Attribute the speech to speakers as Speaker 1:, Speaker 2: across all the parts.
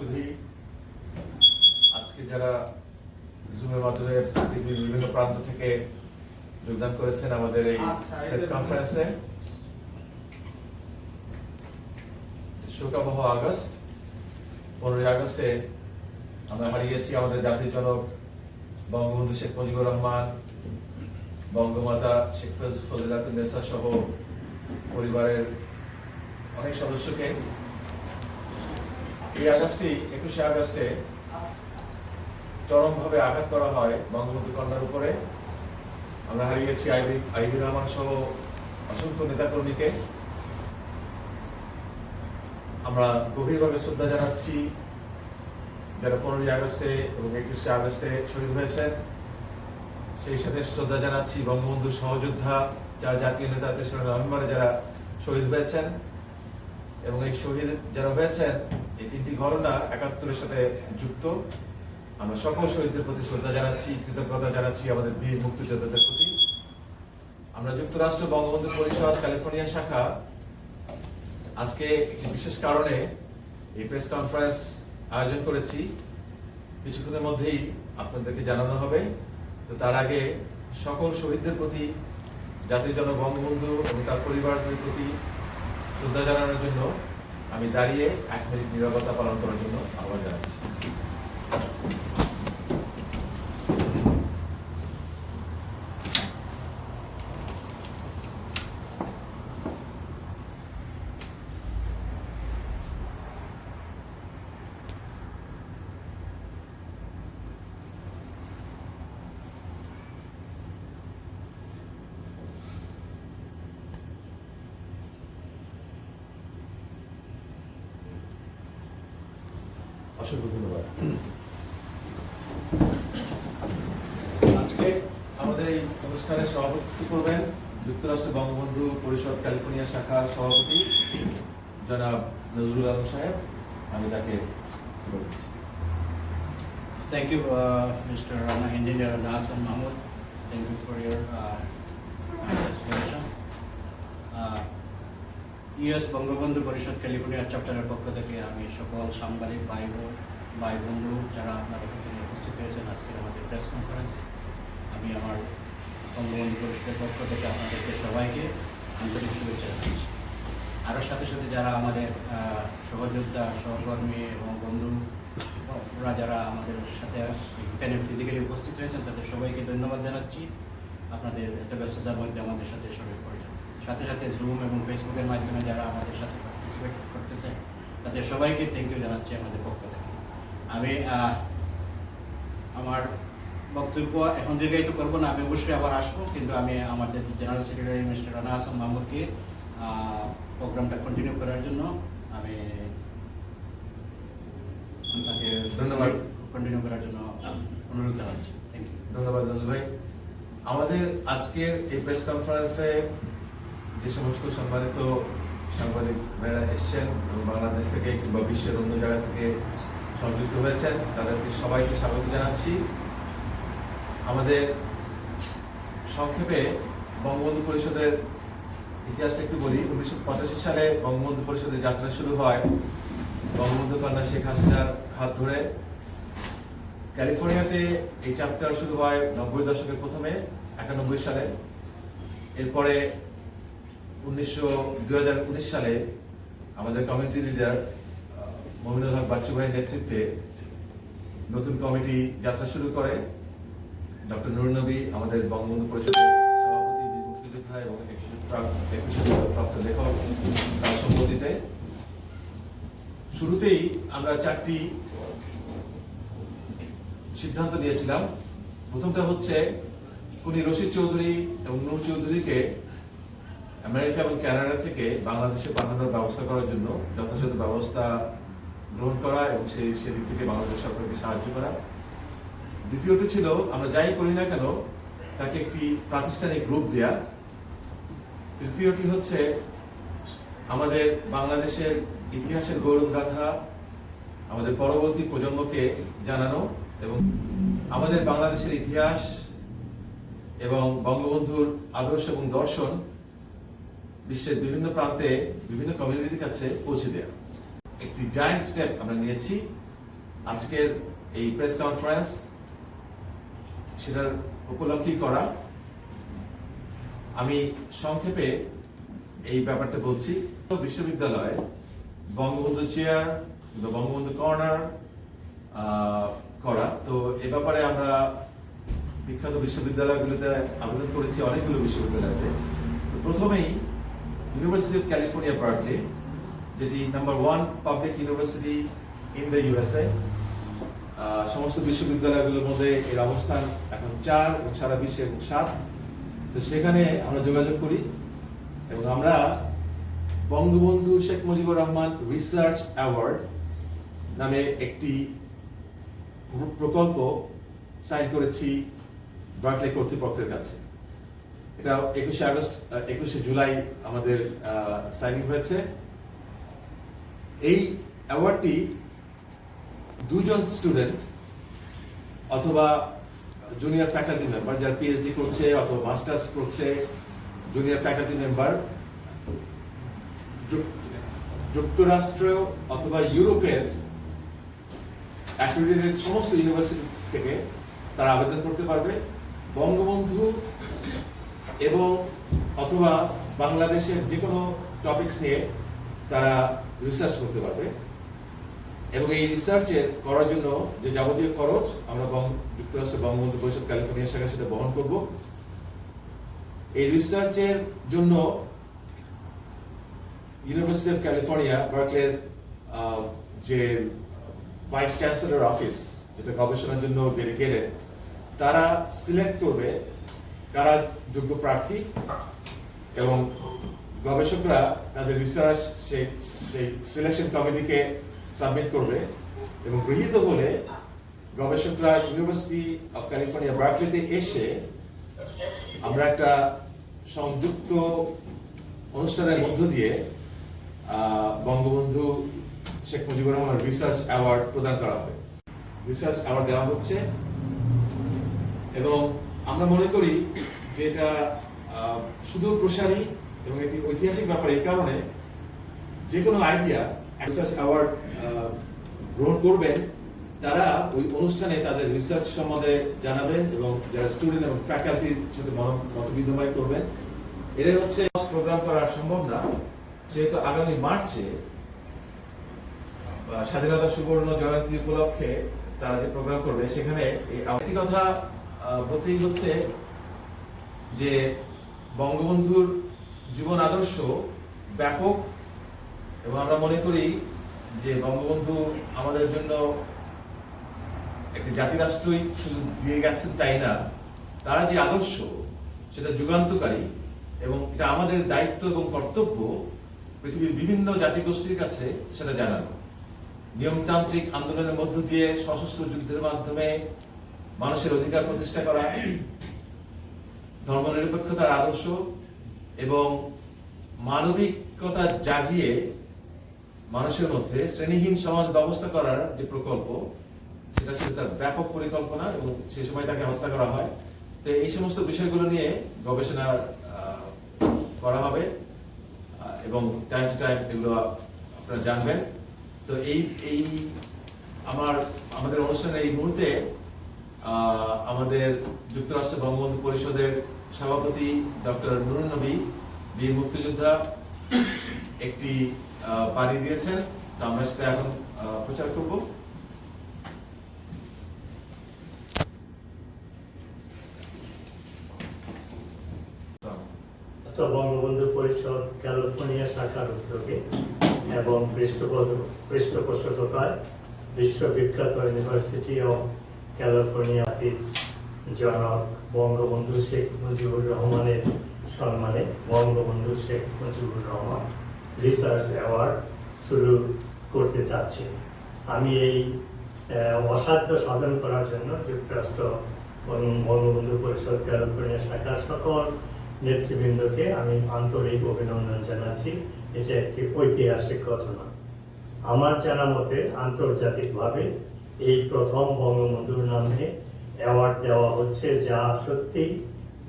Speaker 1: শুধুই আজকে যারা জুমের মাধ্যমে বিভিন্ন প্রান্ত থেকে যোগদান করেছেন আমাদের এই প্রেস কনফারেন্সে। শোকাবহ আগস্ট, 15ই আগস্টে আমরা হারিয়েছি আমাদের জাতির জনক বঙ্গবন্ধু শেখ মুজিবুর রহমান, বঙ্গমাতা শেখ ফজিলাতুন্নেসা সহ পরিবারের অনেক সদস্যকে। এই আগস্টেই 21শে আগস্টে চরমভাবে আঘাত করা হয় বঙ্গবন্ধু কন্যার উপরে। আমরা হারিয়েছি আইবি রহমান সহ অসংখ্য নেতাকর্মীকে। আমরা গভীরভাবে শ্রদ্ধা জানাচ্ছি যারা 15ই আগস্টে এবং 21শে আগস্টে শহীদ হয়েছেন। সেই সাথে শ্রদ্ধা জানাচ্ছি বঙ্গবন্ধুর সহযোদ্ধা যারা জাতীয় নেতা 3রা নভেম্বরে যারা শহীদ হয়েছেন। এবং এই শহীদ যারা হয়েছেন এই 3টি ঘটনা 71-এর সাথে যুক্ত। আমরা সকল শহীদদের প্রতি শ্রদ্ধা জানাচ্ছি, কৃতজ্ঞতা জানাচ্ছি আমাদের বীর মুক্তিযোদ্ধাদের প্রতি। আমরা যুক্তরাষ্ট্র বঙ্গবন্ধু পরিষদ ক্যালিফোর্নিয়া শাখা আজকে একটি বিশেষ কারণে এই প্রেস কনফারেন্স আয়োজন করেছি। কিছুক্ষণের মধ্যেই আপনাদেরকে জানানো হবে। তো তার আগে সকল শহীদদের প্রতি, জাতির জনক বঙ্গবন্ধু এবং তার পরিবারদের প্রতি শ্রদ্ধা জানানোর জন্য আমি দাঁড়িয়ে 1 মিনিট নীরবতা পালন করার জন্য আহ্বান জানাচ্ছি। অসংখ্য ধন্যবাদ। আজকে আমাদের এই অনুষ্ঠানে সভাপতিত্ব করবেন যুক্তরাষ্ট্র বঙ্গবন্ধু পরিষদ ক্যালিফোর্নিয়া শাখার সভাপতি জনাব নজরুল আলম সাহেব। আমি তাকে বলছি।
Speaker 2: Thank you, Mr. Engineer Nasser Mahmood. Thank you for your nice explanation. US Bangabandhu Parishad California চ্যাপ্টারের পক্ষ থেকে আমি সকল সাংবাদিক ভাই বন্ধু যারা আপনারা এখানে উপস্থিত হয়েছেন আজকের আমাদের প্রেস কনফারেন্সে, আমি আমার বঙ্গবন্ধু পরিষদের পক্ষ থেকে আপনাদেরকে সবাইকে আন্তরিক শুভেচ্ছা জানাচ্ছি। আরও সাথে সাথে যারা আমাদের সহযোদ্ধা, সহকর্মী এবং বন্ধুরা যারা আমাদের সাথে এখানে ফিজিক্যালি উপস্থিত হয়েছেন তাদের সবাইকে ধন্যবাদ জানাচ্ছি আপনাদের এত ব্যস্ততার মধ্যে আমাদের সাথে শরীর করেছেন। সাথে সাথে জুম এবং ফেসবুকের মাধ্যমে যারা আমাদের সাথে পার্টিসিপেট করতেছেন তাদের সবাইকে থ্যাংক ইউ জানাচ্ছি আমাদের পক্ষ থেকে। আমি আমার বক্তব্য এখন দীর্ঘায়িত করবো না, আমি অবশ্যই আবার আসবো, কিন্তু আমি আমাদের general secretary mister Rana Hasan মাহমুদকে প্রোগ্রামটা কন্টিনিউ করার জন্য আমি তাকে
Speaker 1: ধন্যবাদ
Speaker 2: কন্টিনিউ করার জন্য অনুরোধ জানাচ্ছি। Thank you.
Speaker 1: ধন্যবাদ নজরুল ভাই। আমাদের আজকের এই প্রেস কনফারেন্সে যে সমস্ত সম্মানিত সাংবাদিক ভাইরা এসছেন এবং বাংলাদেশ থেকে কিংবা বিশ্বের অন্য জায়গা থেকে সংযুক্ত হয়েছেন তাদেরকে সবাইকে স্বাগত জানাচ্ছি। আমাদের সংক্ষেপে বঙ্গবন্ধু পরিষদের ইতিহাসটা একটু বলি। 1985 সালে বঙ্গবন্ধু পরিষদের যাত্রা শুরু হয় বঙ্গবন্ধু কন্যা শেখ হাসিনার হাত ধরে। ক্যালিফোর্নিয়াতে এই চ্যাপ্টার শুরু হয় 90 দশকের প্রথমে 91 সালে। এরপরে 2019 সালে আমাদের কমিউনিটি লিডার মমিনুল হক বাচ্চু ভাইয়ের নেতৃত্বে নতুন কমিটি যাত্রা শুরু করে। ডক্টর নুর নবী আমাদের বঙ্গবন্ধু পরিষদের সভাপতি, বীর মুক্তিযোদ্ধা এবং 21 প্রাপ্ত লেখক, তার সম্মতিতে শুরুতেই আমরা 4টি সিদ্ধান্ত নিয়েছিলাম। প্রথমটা হচ্ছে খুনি রশিদ চৌধুরী এবং নূর চৌধুরীকে আমেরিকা এবং কানাডা থেকে বাংলাদেশে পাঠানোর ব্যবস্থা করার জন্য যথাযথ ব্যবস্থা গ্রহণ করা এবং সেদিক থেকে বাংলাদেশ সরকারকে সাহায্য করা। দ্বিতীয়টি ছিল আমরা যাই করি না কেন তাকে একটি প্রাতিষ্ঠানিক রূপ দেয়া। তৃতীয়টি হচ্ছে আমাদের বাংলাদেশের ইতিহাসের গৌরবগাথা আমাদের পরবর্তী প্রজন্মকে জানানো এবং আমাদের বাংলাদেশের ইতিহাস এবং বঙ্গবন্ধুর আদর্শ এবং দর্শন বিশ্বের বিভিন্ন প্রান্তে বিভিন্ন কমিউনিটির কাছে পৌঁছে দেওয়া। একটি জায়ান্ট স্টেপ আমরা নিয়েছি আজকের এই প্রেস কনফারেন্স সেটার উপলক্ষেই করা। আমি সংক্ষেপে এই ব্যাপারটা বলছি। বিশ্ববিদ্যালয়ে বঙ্গবন্ধু চেয়ার, বঙ্গবন্ধু কর্নার করা, তো এ ব্যাপারে আমরা বিখ্যাত বিশ্ববিদ্যালয়গুলোতে আবেদন করেছি, অনেকগুলো বিশ্ববিদ্যালয়তে। তো প্রথমেই ইউনিভার্সিটি অফ ক্যালিফোর্নিয়া বার্কলে, যেটি number 1 public university in the USA. সমস্ত বিশ্ববিদ্যালয়গুলোর মধ্যে এর অবস্থান এখন 4 এবং সারা বিশ্বে 7। তো সেখানে আমরা যোগাযোগ করি এবং আমরা বঙ্গবন্ধু শেখ মুজিবুর রহমান রিসার্চ অ্যাওয়ার্ড নামে একটি প্রকল্প সাইন করেছি বার্কলে কর্তৃপক্ষের কাছে। এটা 21শে জুলাই আমাদের সাইনিং হয়েছে। এই অ্যাওয়ার্ডটি 2 জন স্টুডেন্ট অথবা জুনিয়র ফ্যাকাল্টি মেম্বার যারা পিএইচডি করছে অথবা মাস্টার্স করছে, জুনিয়র ফ্যাকাল্টি মেম্বার যুক্তরাষ্ট্র অথবা ইউরোপের অ্যাক্রেডিটেড সমস্ত ইউনিভার্সিটি থেকে তারা আবেদন করতে পারবে। বঙ্গবন্ধু এবং অথবা বাংলাদেশের যে কোনো টপিকস নিয়ে তারা রিসার্চ করতে পারবে এবং এই রিসার্চের করার জন্য যে যাবতীয় খরচ আমরা যুক্তরাষ্ট্র বঙ্গবন্ধু পরিষদ ক্যালিফোর্নিয়া শাখা সেটা বহন করব। এই রিসার্চের জন্য ইউনিভার্সিটি অফ ক্যালিফোর্নিয়া বার্কলের যে ভাইস চ্যান্সেলর অফিস, যেটা গবেষণার জন্য ডেডিকেটেড, তারা সিলেক্ট করবে কারা যোগ্য প্রার্থী এবং গবেষকরা তাদের রিসার্চ সেই সিলেকশন কমিটিকে সাবমিট করবে এবং গৃহীত হলে গবেষকরা ইউনিভার্সিটি অফ ক্যালিফোর্নিয়া বার্কলেতে এসে আমরা একটা সংযুক্ত অনুষ্ঠানের মধ্য দিয়ে বঙ্গবন্ধু শেখ মুজিবুর রহমান রিসার্চ অ্যাওয়ার্ড প্রদান করা হবে। রিসার্চ অ্যাওয়ার্ড দেওয়া হচ্ছে এবং আমরা মনে করি যে এটা শুধু প্রসারী এবং এটি ঐতিহাসিক ব্যাপার। এই কারণে যে কোনো আইডিয়া রিসার্চ অ্যাওয়ার্ড গ্রহণ করবেন তারা ওই অনুষ্ঠানে তাদের রিসার্চ সম্বন্ধে জানাবেন এবং যারা স্টুডেন্ট এবং ফ্যাকাল্টির সাথে মত বিনিময় করবেন। এটাই হচ্ছে প্রোগ্রাম করা সম্ভব না, সেহেতু আগামী মার্চে স্বাধীনতা সুবর্ণ জয়ন্তী উপলক্ষে তারা যে প্রোগ্রাম করবে সেখানে একটি কথা বলতেই হচ্ছে যে বঙ্গবন্ধুর জীবন আদর্শ ব্যাপক এবং আমরা মনে করি যে বঙ্গবন্ধু আমাদের জন্য একটি জাতিরাষ্ট্রই শুধু দিয়ে গেছেন তাই না, তারা যে আদর্শ সেটা যুগান্তকারী এবং এটা আমাদের দায়িত্ব এবং কর্তব্য পৃথিবীর বিভিন্ন জাতিগোষ্ঠীর কাছে সেটা জানানো। নিয়মতান্ত্রিক আন্দোলনের মধ্য দিয়ে সশস্ত্র যুদ্ধের মাধ্যমে মানুষের অধিকার প্রতিষ্ঠা করা, ধর্মনিরপেক্ষতার আদর্শ এবং মানবিকতা জাগিয়ে মানুষের মধ্যে শ্রেণীহীন সমাজ ব্যবস্থা করার যে প্রকল্প, সেটা ছিল তার ব্যাপক পরিকল্পনা এবং সেই সময় তাকে হত্যা করা হয়। তো এই সমস্ত বিষয়গুলো নিয়ে গবেষণা করা হবে এবং টাইম টু টাইম এগুলো আপনারা জানবেন। তো এই আমাদের অনুষ্ঠানে এই মুহূর্তে আমাদের যুক্তরাষ্ট্র বঙ্গবন্ধু পরিষদের সভাপতি ডক্টর নুরুন নবী বীর মুক্তিযোদ্ধা একটি বাণী দিয়েছেন, তো আমরা সেটা এখন প্রচার করব।
Speaker 3: বঙ্গবন্ধু পরিষদ ক্যালিফোর্নিয়া শাখার উদ্যোগে এবং পৃষ্ঠপোষকতায় বিশ্ববিখ্যাত ইউনিভার্সিটি অফ ক্যালিফোর্নিয়াতে জনক বঙ্গবন্ধু শেখ মুজিবুর রহমানের সম্মানে বঙ্গবন্ধু শেখ মুজিবুর রহমান রিসার্চ অ্যাওয়ার্ড শুরু করতে চাচ্ছি। আমি এই অসাধ্য সাধন করার জন্য যুক্তরাষ্ট্র বঙ্গবন্ধু পরিষদ ক্যালিফোর্নিয়া শাখার সকল নেতৃবৃন্দকে আমি আন্তরিক অভিনন্দন জানাচ্ছি। এটা একটি ঐতিহাসিক ঘটনা। আমার জানা মতে আন্তর্জাতিকভাবে এই প্রথম বঙ্গবন্ধুর নামে অ্যাওয়ার্ড দেওয়া হচ্ছে, যা সত্যি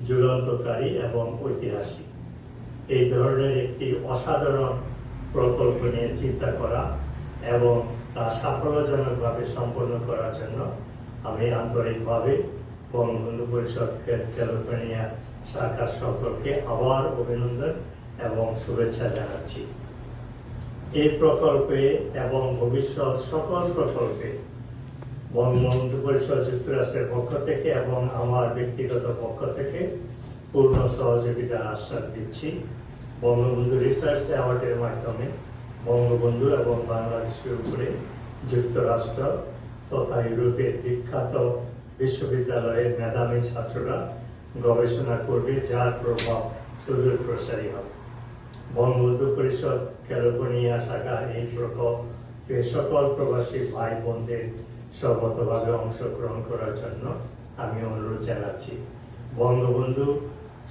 Speaker 3: যুগান্তকারী এবং ঐতিহাসিক। এই ধরনের একটি অসাধারণ প্রকল্প নিয়ে চিন্তা করা এবং তা সাফল্যজনকভাবে সম্পন্ন করার জন্য আমি আন্তরিকভাবে বঙ্গবন্ধু পরিষদ ক্যালিফোর্নিয়া শাখার সকলকে আবার অভিনন্দন এবং শুভেচ্ছা জানাচ্ছি। এই প্রকল্পে এবং ভবিষ্যৎ সকল প্রকল্পে বঙ্গবন্ধু পরিষদ যুক্তরাষ্ট্রের পক্ষ থেকে এবং আমার ব্যক্তিগত পক্ষ থেকে পূর্ণ সহযোগিতার আশ্বাস দিচ্ছি। বঙ্গবন্ধু রিসার্চ অ্যাওয়ার্ডের মাধ্যমে বঙ্গবন্ধু এবং বাংলাদেশের উপরে যুক্তরাষ্ট্র তথা ইউরোপের বিখ্যাত বিশ্ববিদ্যালয়ের মেধাবী ছাত্ররা গবেষণা করবে, যার প্রভাব সুদূর প্রসারী হবে। বঙ্গবন্ধু পরিষদ ক্যালিফোর্নিয়া শাখার এই প্রকল্পে সকল প্রবাসী ভাই বোনদের সর্বতভাবে অংশগ্রহণ করার জন্য আমি অনুরোধ জানাচ্ছি। বঙ্গবন্ধু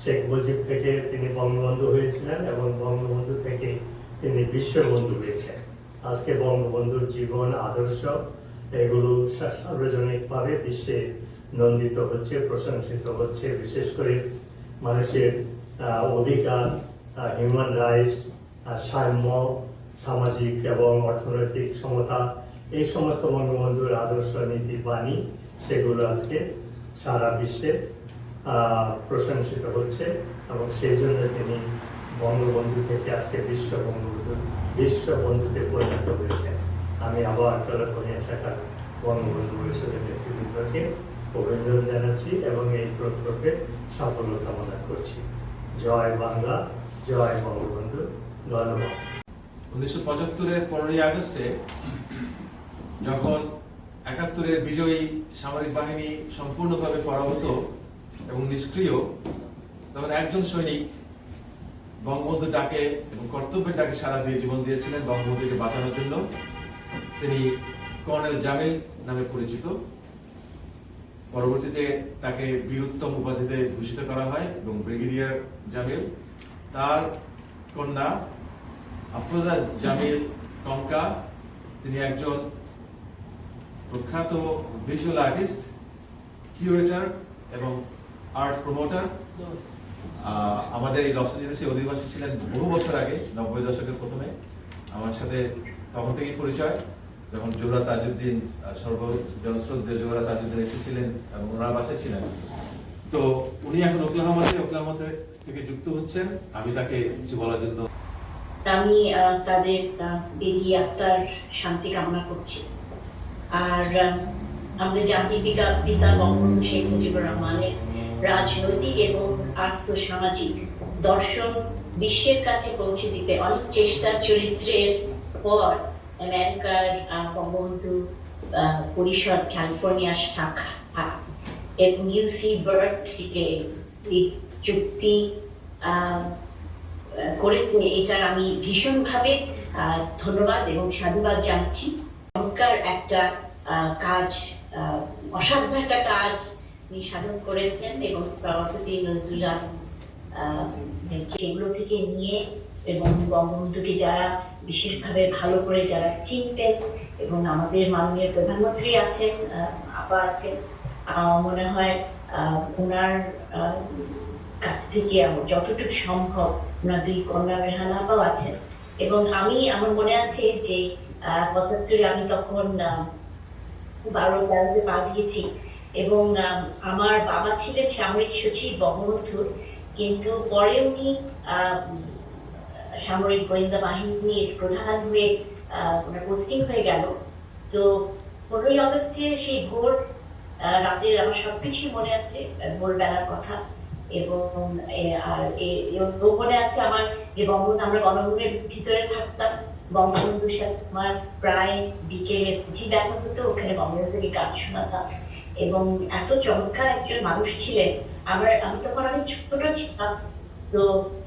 Speaker 3: শেখ মুজিব থেকে তিনি বঙ্গবন্ধু হয়েছিলেন এবং বঙ্গবন্ধু থেকে তিনি বিশ্ববন্ধু হয়েছেন। আজকে বঙ্গবন্ধুর জীবন আদর্শ এগুলো সার্বজনিকভাবে বিশ্বে নন্দিত হচ্ছে, প্রশংসিত হচ্ছে। বিশেষ করে মানুষের অধিকার, হিউম্যান রাইটস, সাম্য, সামাজিক এবং অর্থনৈতিক সমতা, এই সমস্ত বঙ্গবন্ধুর আদর্শ নীতি বাণী সেগুলো আজকে সারা বিশ্বে প্রশংসিত হচ্ছে এবং সেই জন্য তিনি বঙ্গবন্ধু থেকে আজকে বিশ্ববন্ধুতে পরিণত হয়েছেন। আমি আবার ক্যালিফোর্নিয়া শাখার বঙ্গবন্ধু পরিষদের নেতৃবৃন্দকে অভিনন্দন জানাচ্ছি এবং এই প্রকল্পে সাফল্য কামনা করছি। জয় বাংলা, জয় বঙ্গবন্ধু। ধন্যবাদ।
Speaker 1: 1975-এর 15ই আগস্টে যখন 71-এর বিজয়ী সামরিক বাহিনী সম্পূর্ণভাবে পরাভূত এবং নিষ্ক্রিয়, তখন একজন সৈনিক বঙ্গবন্ধুর ডাকে এবং কর্তব্যের ডাকে সাড়া দিয়ে জীবন দিয়েছিলেন বঙ্গবন্ধুকে বাঁচানোর জন্য। তিনি কর্নেল জামিল নামে পরিচিত। পরবর্তীতে তাকে বীরোত্তম উপাধিতে ভূষিত করা হয় এবং ব্রিগেডিয়ার জামিল, তার কন্যা আফরোজা জামিল কঙ্কা, তিনি একজন প্রখ্যাত ভিজুয়াল আর্টিস্ট, কিউরেটর এবং আর্ট প্রমোটার। আমাদের এই লস এঞ্জেলেসে অধিবাসী ছিলেন বহু বছর আগে, 90 দশকের প্রথমে। আমার সাথে তখন থেকেই পরিচয়, যখন জোহরা তাজউদ্দিন, সর্বজনশ্রদ্ধেয় জোহরা তাজউদ্দিন এসেছিলেন এবং ওনার বাসায় ছিলেন। তো উনি এখন ওকলাহোমা থেকে যুক্ত হচ্ছেন। আমি তাকে কিছু বলার জন্য
Speaker 4: আমি তাদের বেরিয়ে আত্মার শান্তি কামনা করছি। আর আমাদের জাতির পিতা বঙ্গবন্ধু শেখ মুজিবুর রহমানের রাজনৈতিক এবং আর্থসামাজিক দর্শন বিশ্বের কাছে পৌঁছে দিতে অনেক চেষ্টার চরিত্রের পর আমেরিকার বঙ্গবন্ধু পরিষদ ক্যালিফোর্নিয়া শাখা এবং ইউসি বার্কলিতে এই চুক্তি করেছে, এটার আমি ভীষণভাবে ধন্যবাদ এবং সাধুবাদ জানাচ্ছি। চমৎকার একটা কাজ, অসাধ্য একটা কাজ তিনি সাধন করেছেন এবং সভাপতি নজরুল সেগুলো থেকে নিয়ে এবং বঙ্গবন্ধুকে যারা বিশেষভাবে ভালো করে যারা চিনতেন এবং আমাদের মাননীয় প্রধানমন্ত্রী আছেন, আপা আছেন, মনে হয় ওনার কাছ থেকে যতটুকু সম্ভব ওনার দুই কন্যা রেহানা আপাও আছেন। এবং আমার মনে আছে যে 75-এ আমি তখন 12-13-তে পা দিয়েছি এবং আমার বাবা ছিলেন সামরিক সচিব বঙ্গবন্ধুর, কিন্তু পরে উনি সামরিক গোয়েন্দা বাহিনীর প্রধান হয়ে ওনার পোস্টিং হয়ে গেল। তো 15ই আগস্টে সেই ভোর রাতের আমার সবকিছু মনে আছে, ভোরবেলার কথা। এবং মনে আছে আমার যে বঙ্গবন্ধু, আমরা গণভবনের ভিতরে থাকতাম, বঙ্গবন্ধুর সাথে আমার প্রায় বিকেলে পুঁথি দেখা হতো, ওখানে বঙ্গবন্ধুকে গান শোনাতাম এবং এত চমৎকার একজন মানুষ ছিলেন। আমি তখন অনেক ছোট ছিলাম, তো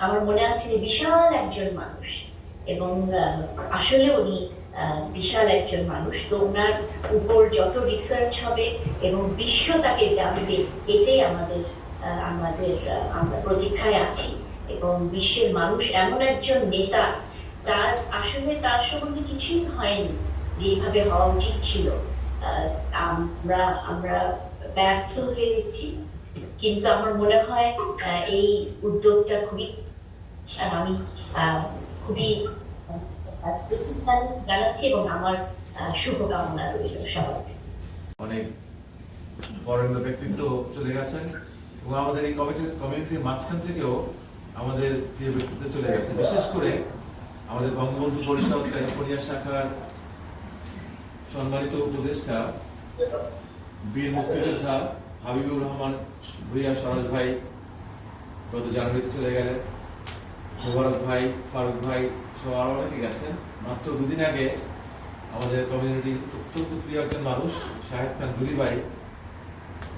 Speaker 4: আমার মনে আছে যে বিশাল একজন মানুষ এবং আসলে উনি বিশাল একজন মানুষ। তো ওনার উপর যত রিসার্চ হবে এবং বিশ্ব তাকে জানবে, এটাই আমরা প্রতীক্ষায় আছি। এবং বিশ্বের মানুষ এমন একজন নেতা, তার সম্বন্ধে কিছুই হয়নি যেভাবে হওয়া উচিত ছিল। আমরা ব্যর্থ হয়ে গেছি, কিন্তু আমার মনে হয় এই উদ্যোগটা আমি খুবই জানাচ্ছি এবং আমার শুভকামনা রইল সবার।
Speaker 1: অনেক বরেণ্য ব্যক্তিত্ব চলে গেছেন এবং আমাদের এই কমিউনিটির মাঝখান থেকেও আমাদের প্রিয় ব্যক্তিত্ব চলে গেছে। বিশেষ করে আমাদের বঙ্গবন্ধু পরিষদ ক্যালিফোর্নিয়া শাখার সম্মানিত উপদেষ্টা বীর মুক্তিযোদ্ধা হাবিবুর রহমান ভূঁইয়া সরাজ ভাই গত জানুয়ারিতে চলে গেলেন। মোবারক ভাই, ফারুক ভাই সহ আরো অনেকে গেছেন। মাত্র দুদিন আগে আমাদের কমিউনিটির অত্যন্ত প্রিয় একজন মানুষ শাহেদ খান দুলি ভাই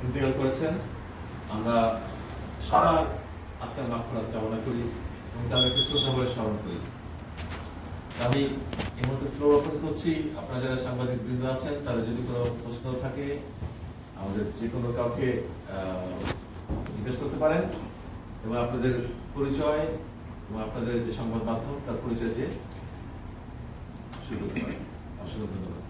Speaker 1: ইন্তেকাল করেছেন। আমরা সবার আত্মার মাগফিরাত কামনা করি এবং তাদেরকে শ্রদ্ধা করে স্মরণ করি। আমি এই মুহূর্তে ফ্লোর ওপেন করছি। আপনারা যারা সাংবাদিক বৃন্দ আছেন তাদের যদি কোনো প্রশ্ন থাকে আমাদের যে কোনো কাউকে জিজ্ঞেস করতে পারেন এবং আপনাদের পরিচয় এবং আপনাদের যে সংবাদ মাধ্যম তার পরিচয় দিয়ে শুরু করতে পারেন। অসংখ্য ধন্যবাদ।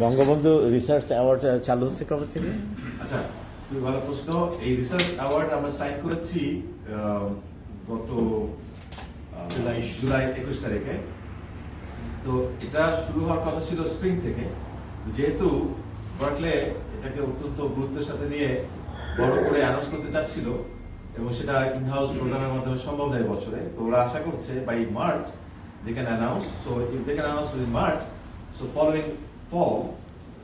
Speaker 5: বঙ্গবন্ধু রিসার্চ অ্যাওয়ার্ড চালু হচ্ছে কবে থেকে?
Speaker 1: আচ্ছা, খুবই ভালো প্রশ্ন। এই রিসার্চ অ্যাওয়ার্ড আমরা সাইন করেছি গত জুলাই 21 তারিখে। তো এটা শুরু হওয়ার কথা ছিল স্প্রিং থেকে, যেহেতু বার্কলে এটাকে অত্যন্ত গুরুত্বের সাথে নিয়ে বড় করে অ্যানাউন্স করতে চাচ্ছিল এবং সেটা ইন হাউস প্রোগ্রামের মাধ্যমে সম্ভব নয় বছরে। তো ওরা আশা করছে by March they can announce. So if they can announce in March, so following fall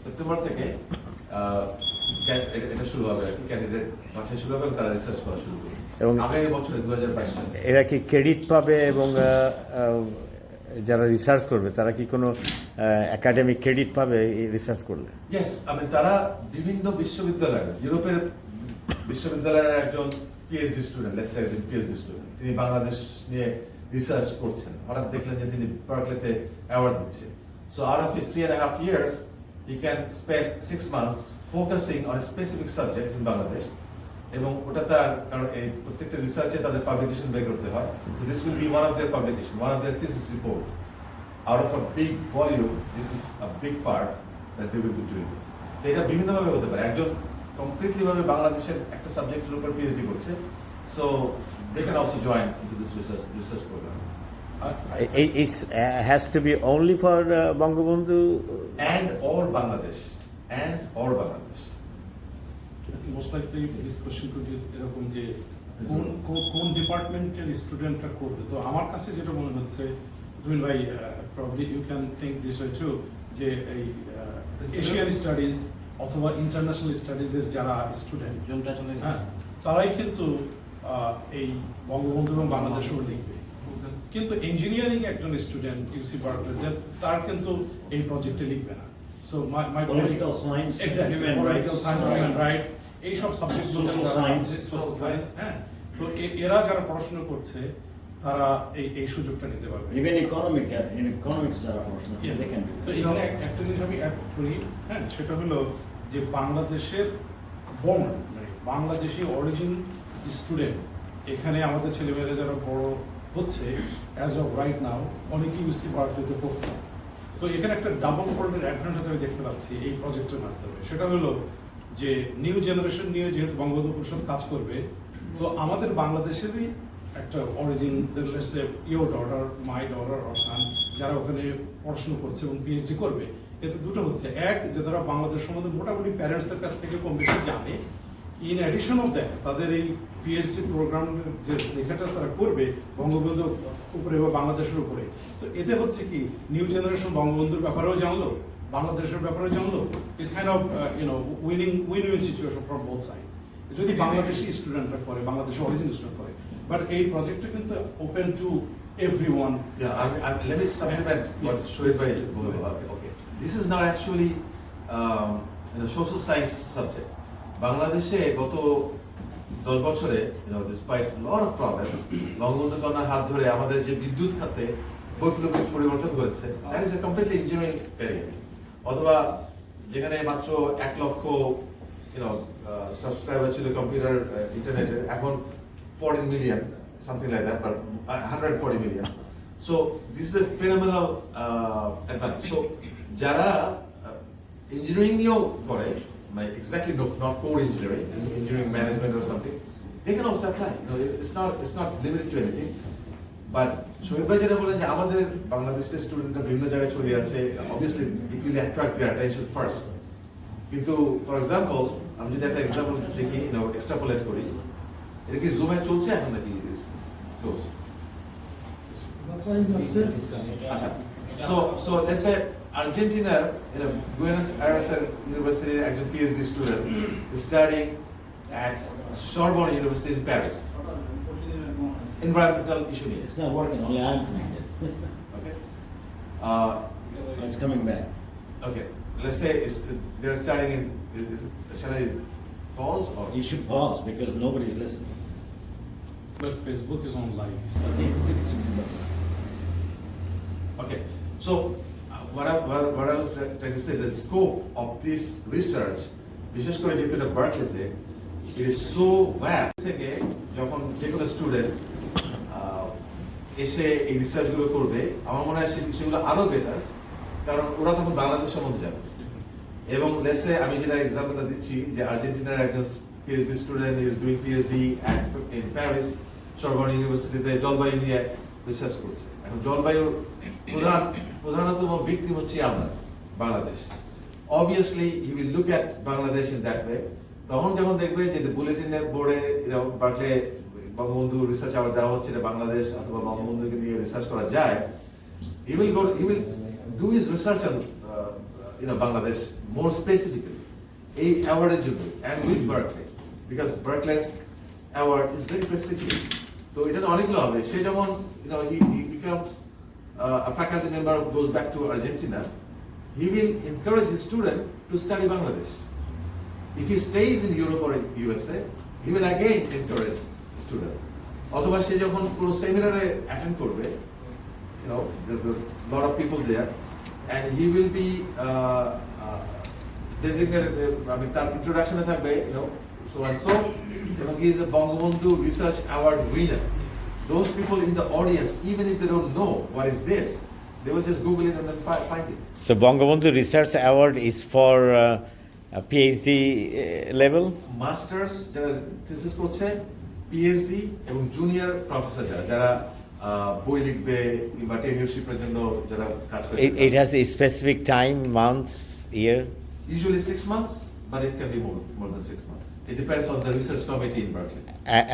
Speaker 1: September থেকে এটা শুরু হবে, ক্যান্ডিডেট বাছাই শুরু হবে এবং তারা রিসার্চ করা শুরু করবে এবং আগামী বছরে 2022 সালে।
Speaker 5: এরা কি ক্রেডিট পাবে এবং যারা রিসার্চ করবে তারা কি কোনো একাডেমিক ক্রেডিট পাবে এই রিসার্চ করলে?
Speaker 1: ইয়েস, তারা বিভিন্ন বিশ্ববিদ্যালয়ের, ইউরোপের বিশ্ববিদ্যালয়ের একজন পিএইচডি স্টুডেন্ট, লেটস সে একজন পিএইচডি স্টুডেন্ট, তিনি বাংলাদেশ নিয়ে রিসার্চ করছেন। হঠাৎ দেখলেন যে তিনি বার্কলেতে অ্যাওয়ার্ড দিচ্ছে। So out of his 3.5 years, he can spend 6 months focusing on a specific subject in Bangladesh. এবং ওটা তার, কারণ এই প্রত্যেকটা রিসার্চে তাদের পাবলিকেশন বের করতে হয়। So this will be one of their publication, one of their thesis report. Out of a big volume, this is a big part that they will be doing. তো এটা বিভিন্নভাবে হতে পারে। একজন কমপ্লিটলি ভাবে বাংলাদেশের একটা সাবজেক্টের উপর পিএইচডি করছে, so they can also join into this research program.
Speaker 5: It has to be only for Bangabandhu
Speaker 1: And or Bangladesh.
Speaker 6: I think most likely this question could be এরকম যে কোন ডিপার্টমেন্টের স্টুডেন্টরা করবে। তো আমার কাছে যেটা মনে হচ্ছে, জুবিন ভাই, probably you can think this way to, যে এই এশিয়ান স্টাডিজ অথবা ইন্টারন্যাশনাল স্টাডিজের যারা স্টুডেন্ট,
Speaker 2: জুনটা চলে গেছে,
Speaker 6: হ্যাঁ, তারাই কিন্তু এই বঙ্গবন্ধু এবং বাংলাদেশও লিখবে। কিন্তু ইঞ্জিনিয়ারিং একজন স্টুডেন্ট ইউসি বার্কলে, তার কিন্তু এই প্রজেক্টে লিখবে না। So my
Speaker 3: Political science,
Speaker 6: exactly,
Speaker 3: human
Speaker 6: political
Speaker 3: rights,
Speaker 6: science, human rights, এই সব subject,
Speaker 3: Social science.
Speaker 6: Social science, হ্যাঁ। তো এরা যারা পড়াশোনা করছে তারা এই সুযোগটা নিতে পারবে।
Speaker 3: even economics যারা পড়াশোনা করে,
Speaker 6: Yes.
Speaker 3: they can do
Speaker 6: তো
Speaker 3: that.
Speaker 6: এখানে একটা জিনিস আমি অ্যাড করি, হ্যাঁ, সেটা হলো যে বাংলাদেশের বর্ন, মানে বাংলাদেশি অরিজিন স্টুডেন্ট এখানে আমাদের ছেলেমেয়েরা যারা বড় হচ্ছে অ্যাজ অফ রাইট নাও, অনেকেই ইউসি বার্কলেতে পড়ছে। তো এখানে একটা ডাবল ফোল্ডের অ্যাডভান্টেজ আমি দেখতে পাচ্ছি এই প্রজেক্টের মাধ্যমে। সেটা হলো যে নিউ জেনারেশন নিয়ে যেহেতু বঙ্গবন্ধু পরিষদ কাজ করবে, তো আমাদের বাংলাদেশেরই একটা origin, your daughter, my daughter or son, যারা ওখানে পড়াশোনা করছে এবং পিএইচডি করবে, এতে দুটো হচ্ছে। এক, যে তারা বাংলাদেশ সম্বন্ধে মোটামুটি প্যারেন্টসদের কাছ থেকে কম বেশি জানে। ইন অ্যাডিশন অফ দ্যাট, তাদের এই পিএইচডি প্রোগ্রাম যে লেখাটা তারা করবে বঙ্গবন্ধুর উপরে বা বাংলাদেশের উপরে, তো এতে হচ্ছে কি নিউ জেনারেশন বঙ্গবন্ধুর ব্যাপারেও জানলো, বাংলাদেশের ব্যাপারেও জানলো। It's kind of win win situation for both side, যদি বাংলাদেশি স্টুডেন্টরা করে, বাংলাদেশের অরিজিন স্টুডেন্ট করে। বাট এই প্রজেক্টটা কিন্তু open to everyone.
Speaker 1: Let me supplement what Shoaib bhai bole. Okay. This is not actually social science subject. বাংলাদেশে গত 10 বছরে, despite lot of problems, Bangabandhu কন্যার হাত ধরে আমাদের যে বিদ্যুৎ খাতে বৈপ্লবিক পরিবর্তন হয়েছে, that is a completely engineering area. অথবা যেখানে মাত্র 1 লক্ষ সাবস্ক্রাইবার ছিল কম্পিউটার ইন্টারনেটের, এখন 14 million, something like that, but 140 million. So this is a phenomenal advantage. So যারা ইঞ্জিনিয়ারিং নিয়েও করে exactly not core engineering, engineering management or something, they can also apply. It's not limited to anything. But শহীদ ভাই যেটা বলেন যে আমাদের বাংলাদেশের স্টুডেন্টরা বিভিন্ন জায়গায় ছড়িয়ে আছে, obviously it will attract their attention first. কিন্তু ফর এক্সাম্পল আমি যদি একটা এক্সাম্পল দেখি, এক্সট্রাপোলেট করি, এটা কি জুমে চলছে এখন নাকি ক্লোজ? আচ্ছা, so let's say Argentina, Buenos Aires University, একজন PhD student is studying at Sorbonne University in Paris. Environmental issue needs.
Speaker 7: It's not working, only I'm connected.
Speaker 1: Okay.
Speaker 7: It's coming back.
Speaker 1: Okay. Let's say they're studying in. Shall I pause or?
Speaker 7: You should pause because nobody's listening.
Speaker 6: But Facebook is on live.
Speaker 1: Okay. So what I was trying to say, the scope of this research, বিশেষ করে যেহেতু এটা বার্কলেতে, it is so vast. থেকে যখন যে কোনো student এসে এই রিসার্চগুলো করবে, আমার মনে হয় সেগুলো আরো বেটার, কারণ ওরা তখন বাংলাদেশ সম্বন্ধে জানবে। এবং লেটসে আমি যেটা এক্সাম্পলটা দিচ্ছি যে আর্জেন্টিনার একজন PhD student is doing PhD in Paris Sorbonne ইউনিভার্সিটিতে জলবায়ু নিয়ে রিসার্চ করছে। এখন জলবায়ুর প্রধানতম ভিকটিম হচ্ছে আমরা Bangladesh. Obviously he will look at Bangladesh in that way. তখন যখন দেখবে যে বুলেটিনের বোর্ডে বার্কলে বঙ্গবন্ধু রিসার্চ আওয়ার্ড দেওয়া হচ্ছে, বাংলাদেশ অথবা বঙ্গবন্ধুকে নিয়ে রিসার্চ করা যায়, he will do his research on Bangladesh more specifically এই অ্যাওয়ার্ডের জন্য and with Berkeley, because Berkeley's award is very prestigious. তো এটা তো অনেকগুলো হবে। সে যেমন he becomes a faculty member, goes back to Argentina, he will encourage his student to study Bangladesh. If he stays in Europe or in USA, he will again encourage students. অথবা সে যখন পুরো সেমিনারে অ্যাটেন্ড করবে, there's a lot of people there, and he will be designated, তার ইন্ট্রোডাকশনে থাকবে, so and so, he is a Bangabandhu Research Award winner. Those people in the audience, even if they don't know what is this, they will just Google it and then find it.
Speaker 5: So Bangabandhu Research Award is for a PhD level?
Speaker 1: Masters যারা thesis করছে, PhD এবং junior professor যারা বই লিখবে কিংবা টেনিয়রশিপের জন্য যারা কাজ করে।
Speaker 5: It has a specific time, months, year?
Speaker 1: Usually 6 months, but it can be more than 6 months. It depends on the research committee in Berkeley.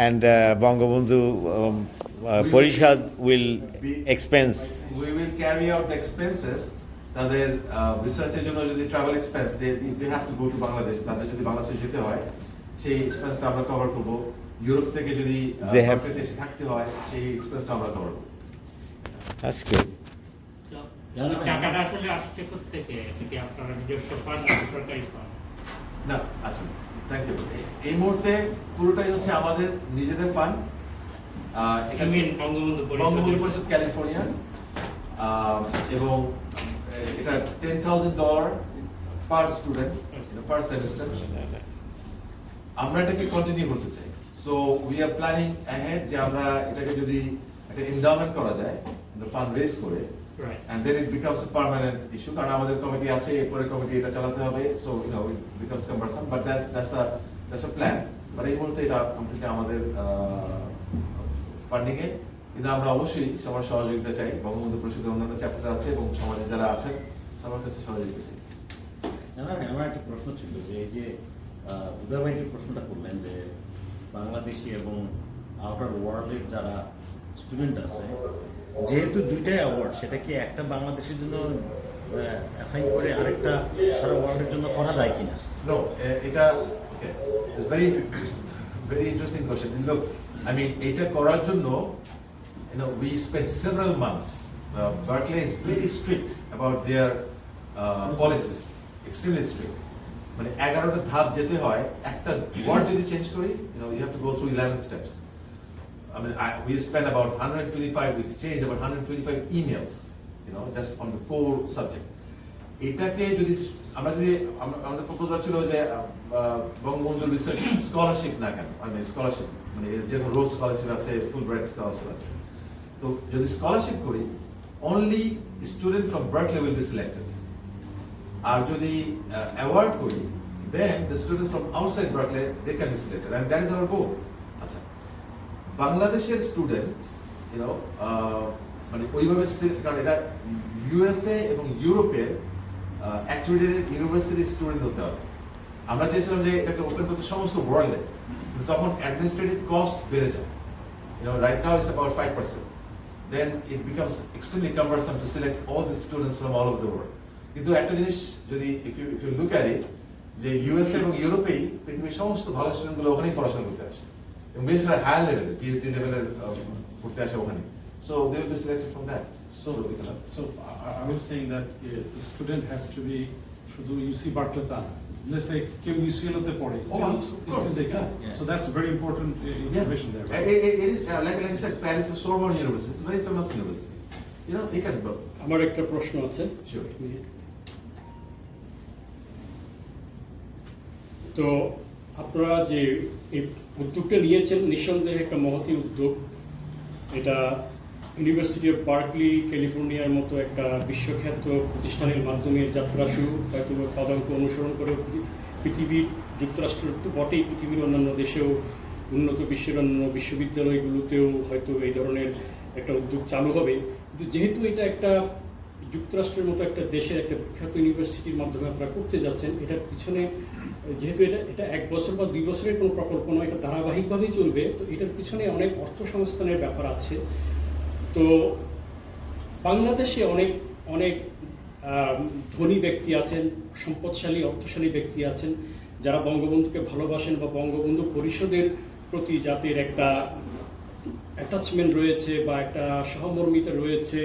Speaker 5: And Bangabandhu Parishad will expense.
Speaker 1: We will carry out the expenses. তাদের রিসার্চের জন্য যদি travel expense, they have to go to Bangladesh, তাদের যদি বাংলাদেশে যেতে হয় সেই এক্সপেন্সটা আমরা কভার করব। ইউরোপ থেকে যদি এসে থাকতে হয় সেই এক্সপেন্সটা আমরা কভার করব।
Speaker 5: That's good.
Speaker 8: টাকাটা আসলে আসছে কোত্থেকে? কি আপনারা নিজস্ব ফান্ড নাকি সরকারি ফান্ড?
Speaker 1: না, আচ্ছা, থ্যাংক ইউ। এই মুহূর্তে পুরোটাই হচ্ছে আমাদের নিজেদের ফান্ড। বঙ্গবন্ধু পরিষদ ক্যালিফোর্নিয়া, এবং এটা $10,000 পার স্টুডেন্ট পার সেমিস্টার। আমরা এটাকে কন্টিনিউ করতে চাই। So we are planning ahead যে আমরা এটাকে যদি একটা এন্ডাওমেন্ট করা যায়, ফান্ড রেজ করে, and then it becomes a permanent issue, কারণ আমাদের কমিটি আছে, এরপরে কমিটি এটা চালাতে হবে, so it becomes cumbersome, but that's a plan. But এই মুহূর্তে এটা কমপ্লিটলি আমাদের ফান্ডিং এ, কিন্তু আমরা অবশ্যই সবার সহযোগিতা চাই। বঙ্গবন্ধু পরিষদের অন্যান্য চ্যাপ্টার আছে এবং সমাজে যারা আছেন সবার কাছে সহযোগিতা চাই।
Speaker 7: আমার একটা প্রশ্ন ছিল যে এই যে উদয় ভাই যে প্রশ্নটা করলেন যে বাংলাদেশি এবং আউটার ওয়ার্ল্ডের যারা স্টুডেন্ট আছে, যেহেতু দুইটাই অ্যাওয়ার্ড, সেটা কি একটা বাংলাদেশের জন্য অ্যাসাইন করে আরেকটা সারা ওয়ার্ল্ডের জন্য করা যায় কিনা?
Speaker 1: No, এটা very very interesting question. Look, I mean, এটা করার জন্য we spent several months. Berkeley is very strict about their policies, extremely strict. মানে 11টা ধাপ যেতে হয়, একটা ওয়ার্ড যদি চেঞ্জ করি, you have to go through 11 steps. I mean, we spent about 125, we exchanged about 125 emails, just on the core subject. এটাকে যদি আমাদের প্রপোজাল ছিল যে বঙ্গবন্ধু রিসার্চ স্কলারশিপ না কেন, স্কলারশিপ মানে যেমন রোজ স্কলারশিপ আছে, ফুল ব্রাইট স্কলারশিপ আছে, তো যদি স্কলারশিপ করি only student from Berkeley will be selected. আর যদি অ্যাওয়ার্ড করি, then the students from outside Berkeley, they can be selected, and that is our goal. আচ্ছা, বাংলাদেশের স্টুডেন্ট মানে ওইভাবে কারণ এটা ইউএসএ এবং ইউরোপের অ্যাক্রিডিটেড ইউনিভার্সিটি স্টুডেন্ট হতে হবে। আমরা চেয়েছিলাম যে এটাকে ওপেন করতে সমস্ত ওয়ার্ল্ডে, কিন্তু তখন অ্যাডমিনিস্ট্রেটিভ কস্ট বেড়ে যায়। Right now it's about 5%. Then it becomes extremely cumbersome to select all the students from all over the world. কিন্তু একটা জিনিস যদি if you look at it, যে ইউএসএ এবং ইউরোপেই পৃথিবীর সমস্ত ভালো স্টুডেন্টগুলো ওখানেই পড়াশোনা করতে আসে, এবং বেশ করে হায়ার লেভেলে পিএইচডি লেভেলের করতে আসে ওখানে। So they will be selected from that.
Speaker 6: So I was saying that the student has to be শুধু ইউসি বার্কলে তা না। Let's say কেউ UCL তে পড়ে,
Speaker 1: of
Speaker 6: still
Speaker 1: course.
Speaker 6: they can.
Speaker 7: Yeah.
Speaker 6: So that's very important information there.
Speaker 1: It is like I said, Paris is Sorbonne University. It's a very famous university. You can go.
Speaker 9: আমার একটা প্রশ্ন আছে।
Speaker 1: Sure.
Speaker 9: তো আপনারা যে এই উদ্যোগটা নিয়েছেন নিঃসন্দেহে একটা মহতী উদ্যোগ। এটা ইউনিভার্সিটি অফ বার্কলি ক্যালিফোর্নিয়ার মতো একটা বিশ্বখ্যাত প্রতিষ্ঠানের মাধ্যমে যাত্রা শুরু, হয়তো পদাঙ্ক অনুসরণ করে পৃথিবীর যুক্তরাষ্ট্র তো বটেই, পৃথিবীর অন্যান্য দেশেও উন্নত বিশ্বের অন্যান্য বিশ্ববিদ্যালয়গুলোতেও হয়তো এই ধরনের একটা উদ্যোগ চালু হবে। কিন্তু যেহেতু এটা একটা যুক্তরাষ্ট্রের মতো একটা দেশের একটা বিখ্যাত ইউনিভার্সিটির মাধ্যমে আপনারা করতে যাচ্ছেন, এটার পিছনে যেহেতু এটা 1 বছর বা 2 বছরের কোনো প্রকল্প নয়, এটা ধারাবাহিকভাবেই চলবে, তো এটার পিছনে অনেক অর্থ সংস্থানের ব্যাপার আছে। তো বাংলাদেশে অনেক অনেক ধনী ব্যক্তি আছেন, সম্পদশালী অর্থশালী ব্যক্তি আছেন, যারা বঙ্গবন্ধুকে ভালোবাসেন বা বঙ্গবন্ধু পরিষদের প্রতি যাদের একটা অ্যাটাচমেন্ট রয়েছে বা একটা সহমর্মিতা রয়েছে,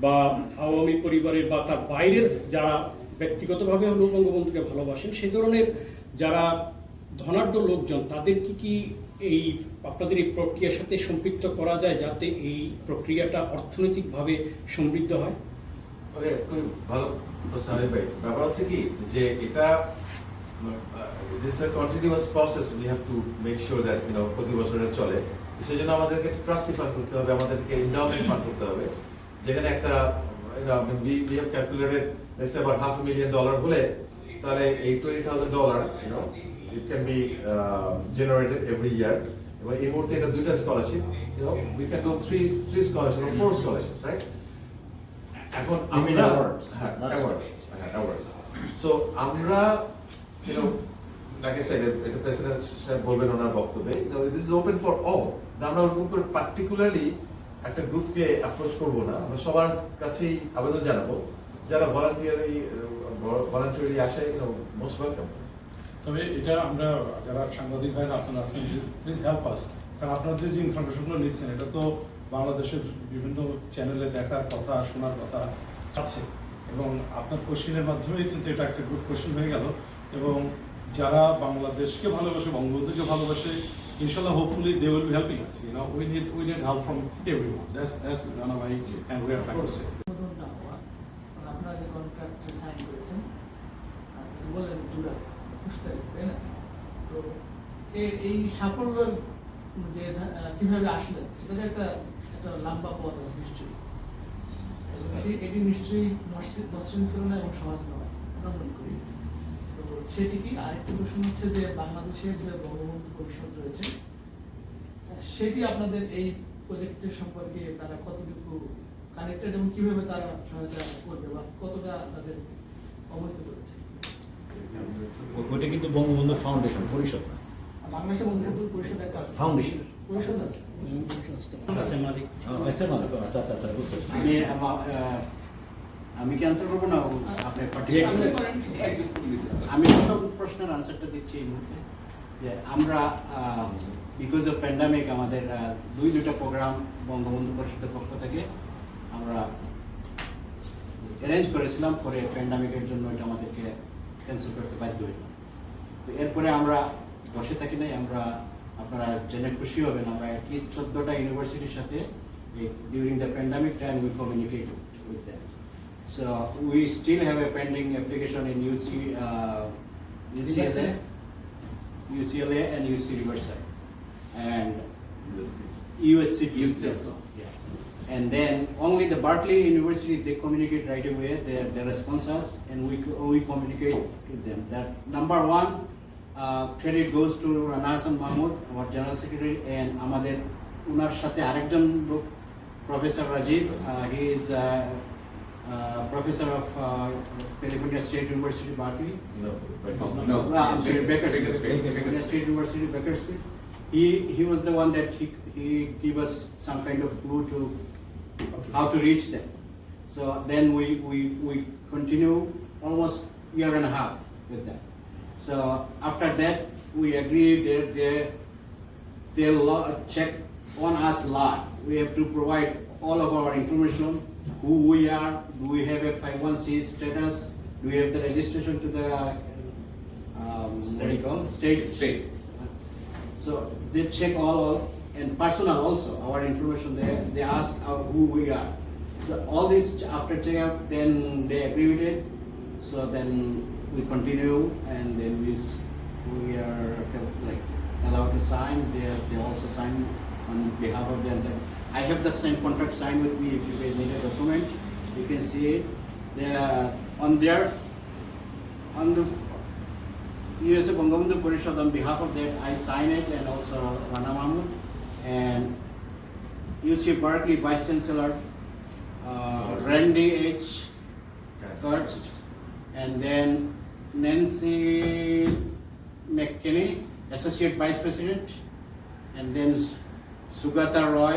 Speaker 9: বা আওয়ামী পরিবারের বা তার বাইরের যারা ব্যক্তিগতভাবে হলেও বঙ্গবন্ধুকে ভালোবাসেন, সে ধরনের যারা ধনাঢ্য লোকজন, তাদের কি এই আপনাদের এই প্রক্রিয়ার সাথে সম্পৃক্ত করা যায়, যাতে এই প্রক্রিয়াটা অর্থনৈতিকভাবে সমৃদ্ধ হয়?
Speaker 1: ওকে, খুব ভালো প্রশ্ন আনিল ভাই। ব্যাপার হচ্ছে কি যে এটা this is a continuous process, we have to make sure that প্রতি বছর এটা চলে। সেই জন্য আমাদেরকে ট্রাস্টি ফান্ড করতে হবে, আমাদেরকে এন্ডাওমেন্ট ফান্ড করতে হবে, যেখানে একটা we have calculated let's say about $500,000 হলে তাহলে এই $20,000 it can be generated every year. এবং এই মুহূর্তে এটা 2টা scholarship, we can do 3 scholarships or 4 scholarships, right? এখন আমরা awards. So আমরা like I said, the president সাহেব বলবেন ওনার বক্তব্যে, this is open for all. আমরা ওরকম করে পার্টিকুলারলি একটা গ্রুপকে অ্যাপ্রোচ করবো না, আমরা সবার কাছেই আবেদন জানাবো, যারা ভলান্টিয়ারলি আসে, মোস্ট ওয়েলকাম।
Speaker 6: তবে এটা আমরা যারা সাংবাদিক ভাইরা আপনারা আছেন, প্লিজ হেল্প আস, কারণ আপনাদের যে ইনফরমেশনগুলো নিচ্ছেন এটা তো বাংলাদেশের বিভিন্ন চ্যানেলে দেখার কথা, শোনার কথা আছে, এবং আপনার কোশ্চেনের মাধ্যমেই কিন্তু এটা একটা গুড কোশ্চেন হয়ে গেল। এবং যারা বাংলাদেশকে ভালোবাসে, বঙ্গবন্ধুকে ভালোবাসে, inshallah, hopefully they will be helping us. We need help from everyone. That's Rana bhai, and we are practicing.
Speaker 10: আপনারা যে কন্ট্রাক্ট সাইন করেছেন, বললেন জুলাই 21 তারিখ, তাই না? তো এই সাফল্যের যে কিভাবে আসলেন, সেটা একটা লম্বা পথ আছে নিশ্চয়ই। এটি নিশ্চয়ই মসৃণ ছিল না এবং সহজ নয়, আমরা মনে করি। তো সেটি কি? আরেকটি প্রশ্ন হচ্ছে যে বাংলাদেশের যে বঙ্গবন্ধু পরিষদ রয়েছে, সেটি আপনাদের এই প্রজেক্টের সম্পর্কে তারা কতটুকু কানেক্টেড এবং কিভাবে তারা সহায়তা করবে বা কতটা তাদের অবহিত করেছে?
Speaker 7: ওইটা কিন্তু বঙ্গবন্ধু ফাউন্ডেশন, পরিষদ না।
Speaker 10: বাংলাদেশের বঙ্গবন্ধু পরিষদ একটা আছে,
Speaker 7: ফাউন্ডেশন
Speaker 10: পরিষদ আছে।
Speaker 7: আচ্ছা, বুঝতে পারছি।
Speaker 2: আমি কি আনসার করবো না আপনি? আমি প্রথম প্রশ্নের আনসারটা দিচ্ছি এই মুহূর্তে, যে আমরা বিকজ অফ প্যান্ডামিক আমাদের দুইটা প্রোগ্রাম বঙ্গবন্ধু পরিষদের পক্ষ থেকে আমরা অ্যারেঞ্জ করেছিলাম, পরে প্যান্ডামিকের জন্য এটা আমাদেরকে ক্যান্সেল করতে বাধ্য হইলাম। তো এরপরে আমরা বসে থাকি নাই, আমরা আপনারা জেনে খুশি হবেন, আমরা অ্যাটলিস্ট 14টা ইউনিভার্সিটির সাথে during the pandemic time we communicate with them. So we still have a pending application in UCLA and UC Riverside, and USC. Yeah. And then only the Berkeley University, they communicate right away, they response us, and we communicate with them. That number one, credit goes to Rana Hassan Mahmood, our General Secretary, and আমাদের উনার সাথে আরেকজন লোক Professor Rajiv, he is Professor of California State University, Berkeley. I'm sorry, Bakersfield. California State University, Bakersfield. He was the one that he gave us some kind of clue to how to reach them. So then we continue almost year and a half with that. So after that we agreed they'll check on us a lot. We have to provide all of our information, who we are, do we have a 501c status, do we have the registration to the what do you call it? State. So they check all and personal also our information. They ask who we are. So all this after check up, then they agree with it. So then we continue, and then we are like allowed to sign. They also sign on behalf of them. I have the same contract signed with me. If you guys need a document, you can see it. They are on the USA Bangabandhu Parishad, on behalf of that, I sign it, and also Rana Mahmood, and UC Berkeley Vice Chancellor Randy H. Kurtz, and then Nancy McKinney, Associate Vice President, and then Sugata Roy,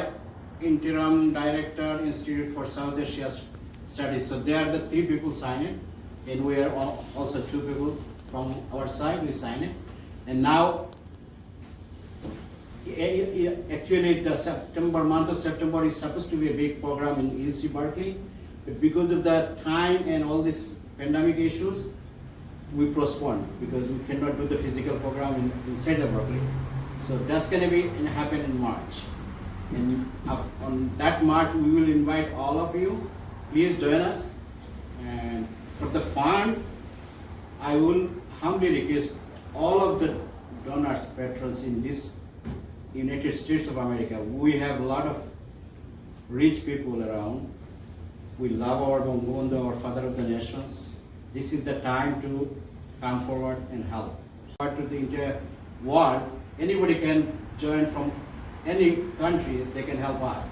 Speaker 2: Interim Director, Institute for South Asia Studies. So they are the 3 people sign it, and we are also 2 people from our side, we sign it. And now, actually the month of September is supposed to be a big program in UC Berkeley, but because of the time and all these pandemic issues, we postponed because we cannot do the physical program inside the Berkeley. So that's going to be happen in March. And on that March, we will invite all of you. Please join us. And for the fund, I will humbly request all of the donors, patrons in this United States of America. We have a lot of rich people around. We love our Bangabandhu, our father of the nations. This is the time to come forward and help. But to the entire world, anybody can join from any country, they can help us.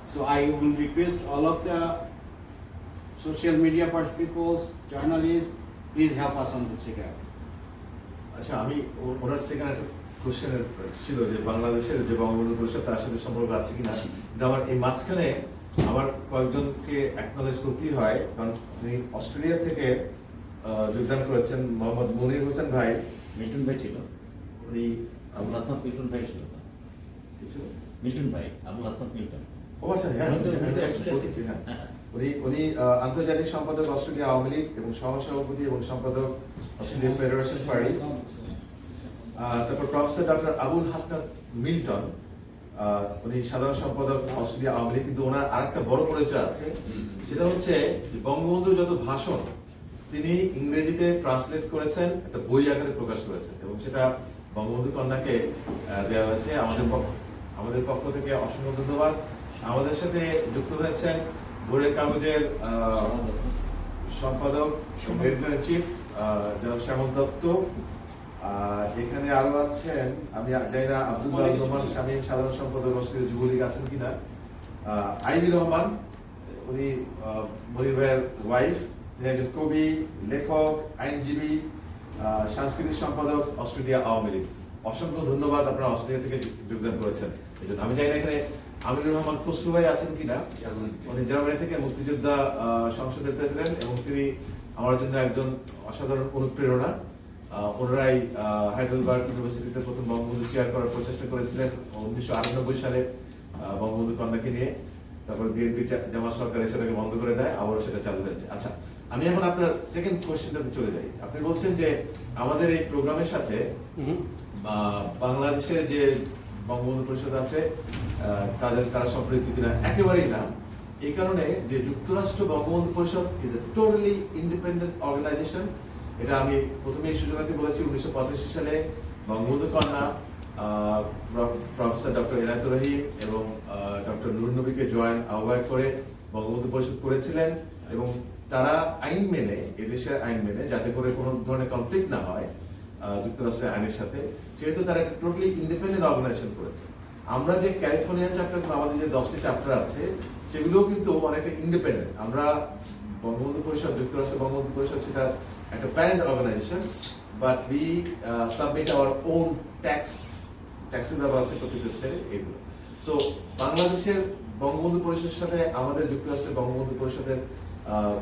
Speaker 2: So I will request all of the social media people, journalists, please help us on this regard.
Speaker 1: আচ্ছা, আমি ওনার second একটা question ছিল যে বাংলাদেশের যে বঙ্গবন্ধু পরিষদ তার সাথে সম্পর্ক আছে কিনা, কিন্তু আমার এই মাঝখানে আমার কয়েকজনকে অ্যাকনোলেজ করতেই হয়, কারণ উনি অস্ট্রেলিয়া থেকে যোগদান করেছেন। মোহাম্মদ মনির হোসেন ভাই,
Speaker 7: মিল্টন ভাই ছিল,
Speaker 1: উনি
Speaker 7: আবুল হাসান মিল্টন ভাই ছিল, মিল্টন ভাই আবুল হাসান মিল্টন।
Speaker 1: ও আচ্ছা, হ্যাঁ, উনি আন্তর্জাতিক সম্পাদক অস্ট্রেলিয়া আওয়ামী লীগ এবং সহসভাপতি এবং সম্পাদক অস্ট্রেলিয়া ফেডারেশন পার্টি। তারপর professor doctor Abul Hasnat Milton, উনি সাধারণ সম্পাদক অস্ট্রেলিয়া আওয়ামী লীগ। কিন্তু ওনার আরেকটা বড় পরিচয় আছে, সেটা হচ্ছে বঙ্গবন্ধুর যত ভাষণ তিনি ইংরেজিতে ট্রান্সলেট করেছেন, একটা বই আকারে প্রকাশ করেছেন, এবং সেটা বঙ্গবন্ধু কন্যাকে দেওয়া হয়েছে। আমাদের পক্ষ থেকে অসংখ্য ধন্যবাদ। আমাদের সাথে যুক্ত হয়েছেন ভোরের কাগজের সম্পাদক, এডিটর চিফ জনাব শ্যামল দত্ত। এখানে আরো আছেন, আমি জানি না আব্দুল্লাহ রহমান শামীম, সাধারণ সম্পাদক অস্ট্রেলিয়া যুবলীগ আছেন কিনা। আইবি রহমান, উনি মনির ভাইয়ের ওয়াইফ, তিনি একজন কবি, লেখক, আইনজীবী, সাংস্কৃতিক সম্পাদক অস্ট্রেলিয়া আওয়ামী লীগ। অসংখ্য ধন্যবাদ, আপনারা অস্ট্রেলিয়া থেকে যোগদান করেছেন। এই জন্য আমি জানি না এখানে আমিনুর রহমান খসরু ভাই আছেন কিনা, উনি জার্মানি থেকে মুক্তিযোদ্ধা সংসদের প্রেসিডেন্ট, এবং তিনি আমার জন্য একজন অসাধারণ অনুপ্রেরণা। ওনারাই হাইডেলবার্গ ইউনিভার্সিটিতে প্রথম বঙ্গবন্ধু চেয়ার করার প্রচেষ্টা করেছিলেন 1998 সালে বঙ্গবন্ধু কন্যাকে নিয়ে। তারপর বিএনপি জামাত সরকার সেটাকে বন্ধ করে দেয়, আবারও সেটা চালু হয়েছে। আচ্ছা, আমি এখন আপনার সেকেন্ড কোয়েশ্চেনটাতে চলে যাই। আপনি বলছেন যে আমাদের এই প্রোগ্রামের সাথে বাংলাদেশের যে বঙ্গবন্ধু পরিষদ আছে তারা সম্পৃক্ত কিনা। একেবারেই না। এই কারণে যে যুক্তরাষ্ট্র Bangabandhu Parishad is a totally independent organization. এটা আমি প্রথমে সুযোগাতে বলেছি। 1985 সালে বঙ্গবন্ধু কন্যা প্রফেসর ডক্টর এনায়েতুর রহিম এবং ডক্টর নুরুন নবীকে জয়েন্ট আহ্বায়ক করে বঙ্গবন্ধু পরিষদ করেছিলেন এবং তারা আইন মেনে, এদেশের আইন মেনে, যাতে করে কোনো ধরনের কনফ্লিক্ট না হয় যুক্তরাষ্ট্রের আইনের সাথে, সেহেতু তারা একটা টোটালি ইন্ডিপেন্ডেন্ট অর্গানাইজেশন করেছে। আমরা যে ক্যালিফোর্নিয়া চ্যাপ্টার, আমাদের যে 10টি চ্যাপ্টার আছে, সেগুলোও কিন্তু অনেকটা ইন্ডিপেন্ডেন্ট। আমরা বঙ্গবন্ধু পরিষদ, যুক্তরাষ্ট্র বঙ্গবন্ধু পরিষদ, সেটা একটা parent organization, but we submit our own ট্যাক্সের ব্যাপার আছে প্রতিটি স্টেটে, এগুলো। সো বাংলাদেশের বঙ্গবন্ধু পরিষদের সাথে আমাদের যুক্তরাষ্ট্রের বঙ্গবন্ধু পরিষদের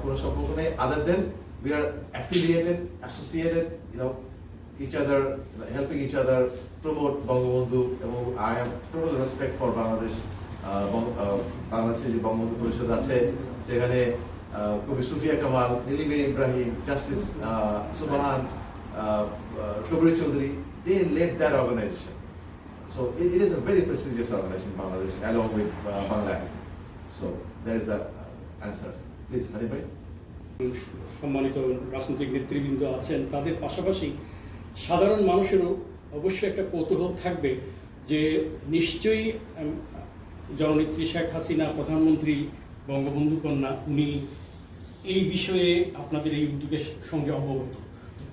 Speaker 1: কোনো সম্পর্ক নেই, other then we are affiliated, associated, each other, helping each other promote Bangabandhu, এবং I have total respect for Bangladesh. বাংলাদেশে যে বঙ্গবন্ধু পরিষদ আছে, সেখানে কবি সুফিয়া কামাল, নীলিমে ইব্রাহিম, জাস্টিস সুবহান, কবির Chowdhury, they led that organization. So it is a very prestigious organization in Bangladesh, along with Bangladesh. So that is the answer. Please, Hari bhai.
Speaker 9: সম্মানিত রাজনৈতিক নেতৃবৃন্দ আছেন, তাদের পাশাপাশি সাধারণ মানুষেরও অবশ্যই একটা কৌতূহল থাকবে যে নিশ্চয়ই জননেত্রী শেখ হাসিনা, প্রধানমন্ত্রী, বঙ্গবন্ধু কন্যা, উনি এই বিষয়ে আপনাদের এই উদ্যোগের সঙ্গে অবগত।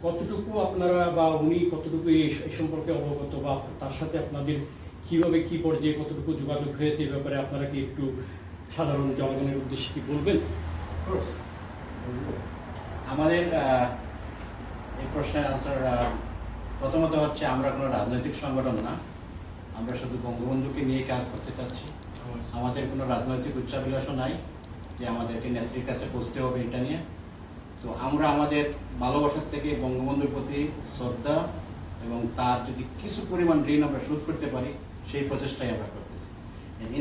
Speaker 9: কতটুকু আপনারা বা উনি কতটুকু এই সম্পর্কে অবগত, বা তার সাথে আপনাদের কীভাবে কী পর্যায়ে কতটুকু যোগাযোগ হয়েছে, এই ব্যাপারে আপনারা কি একটু সাধারণ জনগণের উদ্দেশ্যে কি বলবেন?
Speaker 2: আমাদের এই প্রশ্নের আনসার প্রথমত হচ্ছে, আমরা কোনো রাজনৈতিক সংগঠন না, আমরা শুধু বঙ্গবন্ধুকে নিয়ে কাজ করতে চাচ্ছি। আমাদের কোনো রাজনৈতিক উচ্চাভিলাষও নাই যে আমাদেরকে নেত্রীর কাছে পৌঁছতে হবে এটা নিয়ে। তো আমরা আমাদের ভালোবাসার থেকে বঙ্গবন্ধুর প্রতি শ্রদ্ধা এবং তার যদি কিছু পরিমাণ ঋণ আমরা শোধ করতে পারি, সেই প্রচেষ্টাই আমরা করতেছি।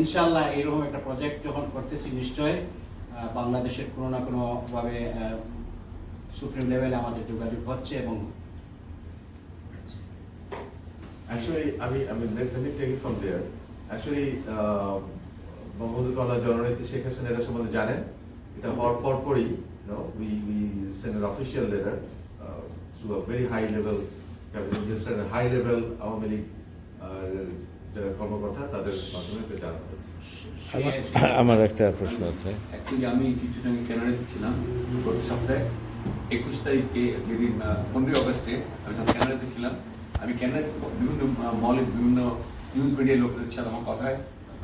Speaker 2: ইনশাআল্লাহ এইরকম একটা প্রজেক্ট যখন করতেছি, নিশ্চয়ই বাংলাদেশের কোনো না কোনোভাবে সুপ্রিম লেভেলে আমাদের যোগাযোগ হচ্ছে। এবং
Speaker 1: Actually, let me take it from there. Actually, Bangabandhu কন্যা জননেত্রী শেখ হাসিনা এটা সম্বন্ধে জানেন। এটা হওয়ার পরপরই we send an official letter to a very high level cabinet minister and a high level Awami League যারা কর্মকর্তা, তাদের মাধ্যমে এটা জানানো হয়েছে।
Speaker 5: আমার একটা প্রশ্ন আছে।
Speaker 11: অ্যাকচুয়ালি আমি কিছুদিন আগে কানাডাতে ছিলাম, গত সপ্তাহে 21 তারিখে, যেদিন 15 আগস্টে আমি তখন কানাডাতে ছিলাম। আমি কানাডাতে বিভিন্ন মলের বিভিন্ন নিউজ মিডিয়ার লোকদের সাথে আমার কথা হয়।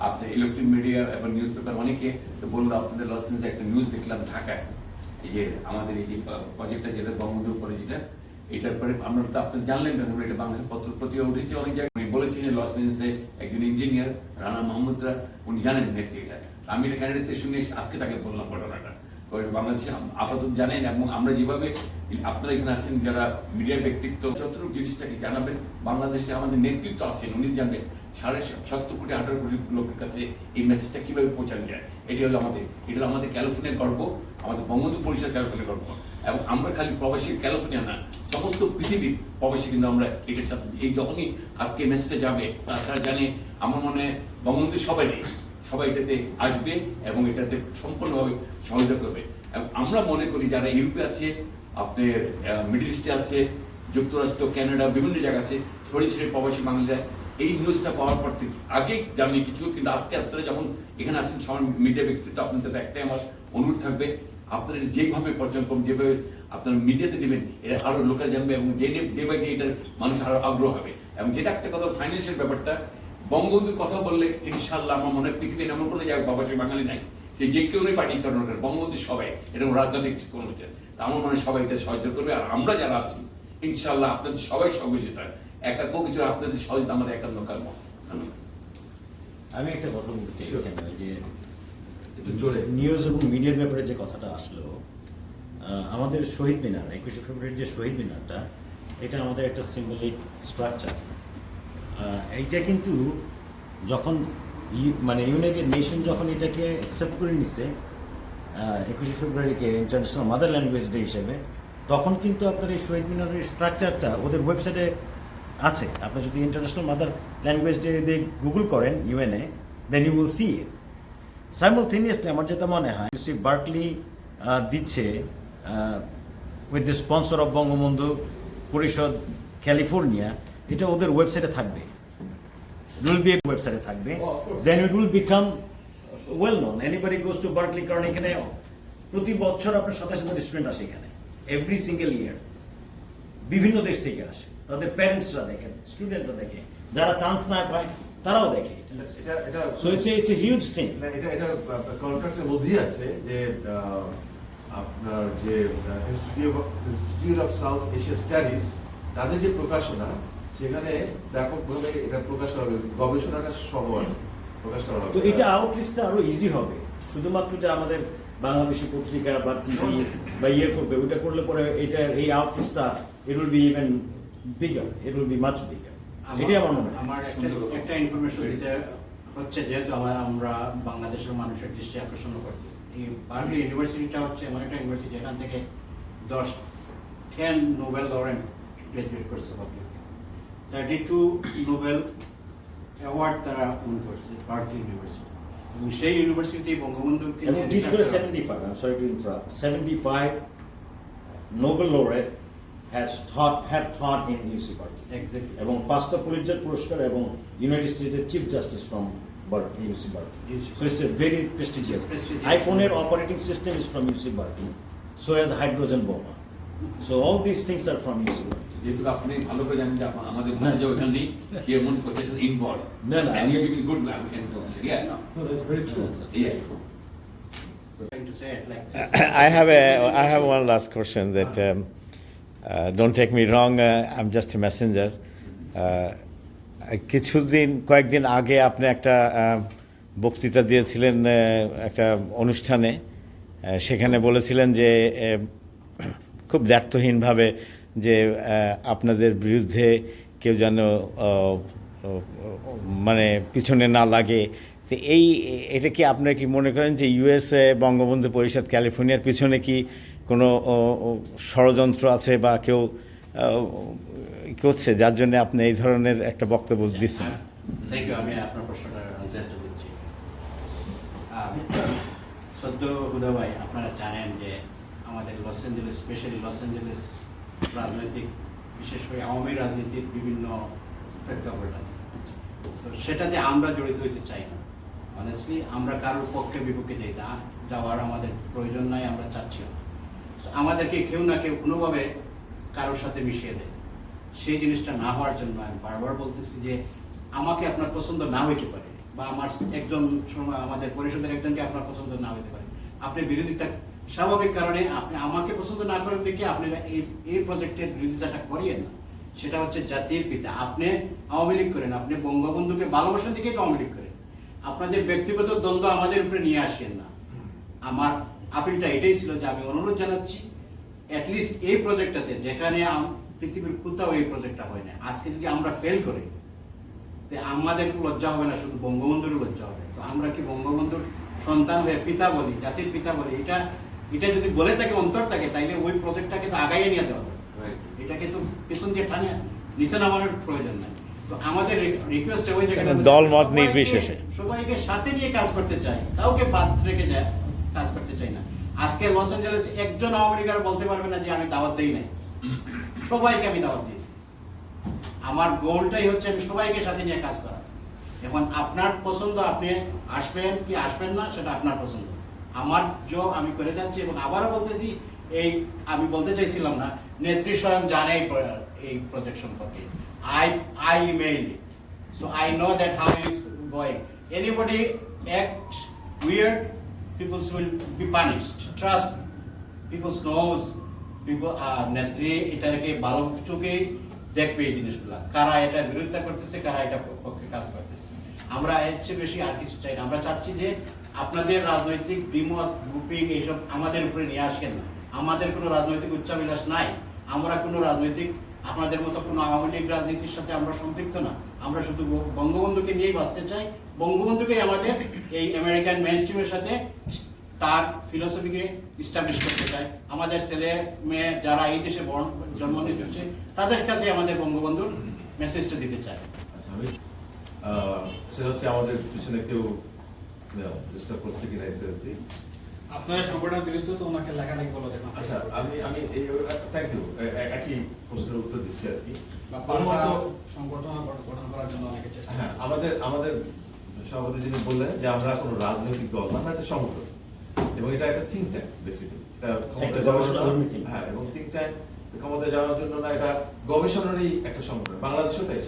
Speaker 11: আপনার ইলেকট্রিক মিডিয়া এবং নিউজ পেপার অনেকে বললো, আপনাদের লস এঞ্জেলসে একটা নিউজ দেখলাম ঢাকায়, এই যে আমাদের এই যে প্রজেক্টটা, যেটা বঙ্গবন্ধু করে, যেটা এটার পরে আমরা তো আপনি জানলেন না, এটা বাংলাদেশের পত্র পত্রিকা উঠেছে অনেক জায়গায়। উনি বলেছেন যে লস এঞ্জেলসে একজন ইঞ্জিনিয়ার রানা মাহমুদরা, উনি জানেন নেত্রী এটা। আমি এটা কানাডাতে শুনে আজকে তাকে বললাম ঘটনাটা। বাংলাদেশে আপাতত জানেন, এবং আমরা যেভাবে আপনারা এখানে আছেন যারা মিডিয়ার ব্যক্তিত্ব, যতটুকু জিনিসটাকে জানাবেন, বাংলাদেশে আমাদের নেতৃত্ব আছেন, উনি জানবেন 70 কোটি 18 কোটি লোকের কাছে এই মেসেজটা কিভাবে পৌঁছানো যায়। এটা হলো আমাদের ক্যালিফোর্নিয়ার গর্ব, আমাদের বঙ্গবন্ধু পরিষদ ক্যালিফোর্নিয়ার গর্ব। এবং আমরা খালি প্রবাসী ক্যালিফোর্নিয়া না, সমস্ত পৃথিবীর প্রবাসী কিন্তু আমরা এটার সাথে, এই যখনই আজকে মেসেজটা যাবে, তাছাড়া জানে আমার মনে হয় বঙ্গবন্ধু সবাই এটাতে আসবে এবং এটাতে সম্পূর্ণভাবে সহযোগিতা করবে। এবং আমরা মনে করি যারা ইউরোপে আছে, আপনার মিডল ইস্টে আছে, যুক্তরাষ্ট্র, কানাডা, বিভিন্ন জায়গা আছে, ছড়িয়ে প্রবাসী বাঙালিরা এই নিউজটা পাওয়ার পর থেকে আগেই জানি কিছু, কিন্তু আজকে আপনারা যখন এখানে আছেন সবার মিডিয়া ব্যক্তিত্ব, আপনাদের একটাই আমার অনুরোধ থাকবে, আপনারা যেভাবে পর্যটন করুন, যেভাবে আপনারা মিডিয়াতে দেবেন, এটা আরও লোকেরা জানবে এবং ডে বাই ডে এটার মানুষ আরও আগ্রহ হবে। এবং যেটা একটা কথা, ফাইন্যান্সিয়াল ব্যাপারটা, বঙ্গবন্ধুর কথা বললে ইনশাআল্লাহ আমার মনে হয় পৃথিবীর এমন কোনো জায়গায় প্রবাসী বাঙালি নাই, সে যে কেউ নেই পার্টি কারণ বঙ্গবন্ধু সবাই এরকম রাজনৈতিক কোনো হচ্ছে, আমার মনে হয় সবাই এটা সহযোগিতা করবে। আর আমরা যারা আছি ইনশাআল্লাহ আপনাদের সবাই সহযোগিতা, একা কিছু আপনাদের সহযোগিতা আমাদের একান্ত কর্ম।
Speaker 7: আমি একটা কথা বলতে চাই এখানে, যে
Speaker 1: জোরে
Speaker 7: নিউজ এবং মিডিয়ার ব্যাপারে যে কথাটা আসলো, আমাদের শহীদ মিনার, 21শে ফেব্রুয়ারির যে শহীদ মিনারটা, এটা আমাদের একটা সিম্বলিক স্ট্রাকচার। এইটা কিন্তু যখন ইউনাইটেড নেশন যখন এটাকে অ্যাকসেপ্ট করে নিচ্ছে 21শে ফেব্রুয়ারিকে ইন্টারন্যাশনাল মাদার ল্যাঙ্গুয়েজ ডে হিসেবে, তখন কিন্তু আপনার এই শহীদ মিনারের স্ট্রাকচারটা ওদের ওয়েবসাইটে আছে। আপনি যদি ইন্টারন্যাশনাল মাদার ল্যাঙ্গুয়েজ ডে দিয়ে গুগল করেন UNA, then you will see it. সাইমultaneously আমার যেটা মনে হয়, ইউসি বার্কলি দিচ্ছে with the sponsor of Bangabandhu Parishad California, এটা ওদের ওয়েবসাইটে থাকবে। উইল বি ওয়েবসাইটে থাকবে, then it will become well known. Anybody goes to Berkeley, কারণ এখানে প্রতি বছর আপনার 27,000 স্টুডেন্ট আসে এখানে, এভরি সিঙ্গেল ইয়ার। বিভিন্ন দেশ থেকে আসে, তাদের প্যারেন্টসরা দেখেন, স্টুডেন্টরা দেখে, যারা চান্স না পায় তারাও দেখে। So it's a huge thing.
Speaker 1: এটা কন্ট্রাক্টের মধ্যেই আছে যে আপনার যে institute of south Asia studies, তাদের যে প্রকাশনা, সেখানে ব্যাপকভাবে এটা প্রকাশ করা হবে, গবেষণাটা সহ প্রকাশ করা হবে।
Speaker 7: তো এটা আউটরিচটা আরো ইজি হবে। শুধুমাত্র যে আমাদের বাংলাদেশি পত্রিকা বা টিভি বা ইয়ে করবে, ওইটা করলে পরে এটা এই আউটরিচটা it will be even bigger, it will be much bigger. এটাই আমার মনে হয়।
Speaker 2: আমার একটা ইনফরমেশন দিতে হচ্ছে, যেহেতু আমরা বাংলাদেশের মানুষের দৃষ্টি আকর্ষণ করতেছি। এই বার্কলি ইউনিভার্সিটিটা হচ্ছে এমন একটা ইউনিভার্সিটি যেখান থেকে 10 নোবেল লরেন্ট গ্রাজুয়েট করছে, 32 নোবেল অ্যাওয়ার্ড তারা উইন করছে বার্কলি ইউনিভার্সিটি। এবং সেই ইউনিভার্সিটি বঙ্গবন্ধুকে
Speaker 7: এবং টিচ করে 75, I'm sorry to interrupt, 75 Nobel laureate have taught in UC Berkeley.
Speaker 2: Exactly.
Speaker 7: এবং 5টা পুলিৎজার পুরস্কার এবং ইউনাইটেড স্টেটের chief justice from UC Berkeley. So it's a very prestigious. iPhone-এর operating system is from UC Berkeley. So as hydrogen bomb. So all these things are from UC Berkeley.
Speaker 11: যেহেতু আপনি ভালো করে জানেন যে আমাদের ভাষা ওখানে কেমন প্রফেশন ইনভলভ,
Speaker 7: না, না,
Speaker 11: and you give me good information. Yeah,
Speaker 6: No, that's very true.
Speaker 11: yeah.
Speaker 2: trying to say it like this.
Speaker 5: I have one last question that don't take me wrong, I'm just a messenger. কয়েকদিন আগে আপনি একটা বক্তৃতা দিয়েছিলেন একটা অনুষ্ঠানে, সেখানে বলেছিলেন যে খুব দ্ব্যর্থহীনভাবে যে আপনাদের বিরুদ্ধে কেউ যেন মানে পিছনে না লাগে। তো এটা কি আপনারা কি মনে করেন যে ইউএসএ বঙ্গবন্ধু পরিষদ ক্যালিফোর্নিয়ার পিছনে কি কোনো ষড়যন্ত্র আছে বা কেউ করছে যার জন্য আপনি এই ধরনের একটা বক্তব্য দিচ্ছেন?
Speaker 2: Thank you. আমি আপনার প্রশ্নটার আনসারটা দিচ্ছি। সদ্য হুদা ভাই, আপনারা জানেন যে আমাদের Los Angeles, specially Los Angeles রাজনৈতিক, বিশেষ করে আওয়ামী রাজনীতির বিভিন্ন প্রেক্ষাপট আছে। তো সেটাতে আমরা জড়িত হইতে চাই না। অনেস্টলি আমরা কারোর পক্ষে বিপক্ষে যাওয়ার আমাদের প্রয়োজন নাই, আমরা চাচ্ছিও না। আমাদেরকে কেউ না কেউ কোনোভাবে কারোর সাথে মিশিয়ে দেয়। সেই জিনিসটা না হওয়ার জন্য আমি বারবার বলতেছি যে আমাকে আপনার পছন্দ না হইতে পারে, বা আমার একজন আমাদের পরিষদের একজনকে আপনার পছন্দ না হইতে পারে, আপনি বিরোধিতা স্বাভাবিক কারণে আপনি আমাকে পছন্দ না করেন দেখে আপনি এই প্রজেক্টের বিরোধিতাটা করিয়েন না। সেটা হচ্ছে জাতির পিতা। আপনি আওয়ামী লীগ করেন, আপনি বঙ্গবন্ধুকে ভালোবাসার দিকেই তো আওয়ামী লীগ করেন। আপনাদের ব্যক্তিগত দ্বন্দ্ব আমাদের উপরে নিয়ে আসেন না। আমার আপিলটা এটাই ছিল যে আমি অনুরোধ জানাচ্ছি, অ্যাটলিস্ট এই প্রজেক্টটাতে, যেখানে পৃথিবীর কোথাও এই প্রজেক্টটা হয় না, আজকে যদি আমরা ফেল করি তো আমাদের লজ্জা হবে না, শুধু বঙ্গবন্ধুর লজ্জা হবে। তো আমরা কি বঙ্গবন্ধুর সন্তান হয়ে পিতা বলি, জাতির পিতা বলি, এটা যদি বলে থাকে অন্তর থাকে, তাইলে ওই প্রজেক্টটাকে তো আগাইয়ে নিয়ে দেওয়া হবে। এটাকে তো পেছন দিয়ে টানিয়ে নিচে নামানোর প্রয়োজন নাই। তো আমাদের রিকোয়েস্ট ওই জায়গায়
Speaker 5: দলমত নির্বিশেষে
Speaker 2: সবাইকে সাথে নিয়ে কাজ করতে চাই, কাউকে বাদ রেখে যায় কাজ করতে চাই না। আজকে লস অ্যাঞ্জেলেস একজন আওয়ামী লীগার বলতে পারবে না যে আমি দাওয়াত দেই নাই, সবাইকে আমি দাওয়াত দিয়েছি। আমার গোলটাই হচ্ছে আমি সবাইকে সাথে নিয়ে কাজ করা। এখন আপনার পছন্দ, আপনি আসবেন কি আসবেন না সেটা আপনার পছন্দ। আমার জব আমি করে যাচ্ছি, এবং আবারও বলতেছি, আমি বলতে চাইছিলাম না, নেত্রী স্বয়ং জানে এই প্রজেক্ট সম্পর্কে। I emailed it, so I know that how it is going. Anybody act weird, people will be punished. Trust me. People knows, people নেত্রী এটাকে ভালো চোখে দেখবে এই জিনিসগুলা, কারা এটা বিরোধিতা করতেছে, কারা এটা পক্ষে কাজ করতেছে। আমরা এর চেয়ে বেশি আর কিছু চাই না। আমরা চাচ্ছি যে আপনাদের রাজনৈতিক দ্বিমত, গ্রুপিং এইসব আমাদের উপরে নিয়ে আসেন না। আমাদের কোনো রাজনৈতিক উচ্চাভিলাষ নাই। আমরা কোনো রাজনৈতিক, আপনাদের মতো কোনো আওয়ামী লীগ রাজনীতির সাথে আমরা সম্পৃক্ত না। আমরা শুধু বঙ্গবন্ধুকে নিয়েই বাঁচতে চাই। বঙ্গবন্ধুকেই আমাদের এই আমেরিকান মেইনস্ট্রিমের সাথে তার ফিলোসফিকে ইস্টাবলিশ করতে চাই। আমাদের ছেলে মেয়ে যারা এই দেশে জন্ম নিচ্ছে তাদের কাছে আমাদের বঙ্গবন্ধুর মেসেজটা দিতে চাই।
Speaker 1: সেটা হচ্ছে আমাদের পিছনে কেউ ডিস্টার্ব করছে কিনা ইত্যাদি।
Speaker 10: আপনারা সংগঠনের বিরুদ্ধে তো ওনাকে লেখালেখি বলে দেখলাম।
Speaker 1: আচ্ছা, আমি এই থ্যাংক ইউ, একই প্রশ্নের উত্তর দিচ্ছি আর কি।
Speaker 10: বা পাল্টা সংগঠন গঠন করার জন্য অনেকে চেষ্টা
Speaker 1: হ্যাঁ,
Speaker 10: করছে।
Speaker 1: আমাদের সভাপতি যিনি বললেন যে আমরা কোনো রাজনৈতিক দল না, আমরা একটা সংগঠন, এবং এটা একটা থিঙ্ক ট্যাঙ্ক বেসিক্যালি।
Speaker 7: একটা গবেষণা ধর্মী think tank।
Speaker 1: হ্যাঁ, এবং থিঙ্ক ট্যাঙ্ক ক্ষমতায় যাওয়ার জন্য না, এটা গবেষণারই একটা সংগঠন। বাংলাদেশেও তাই,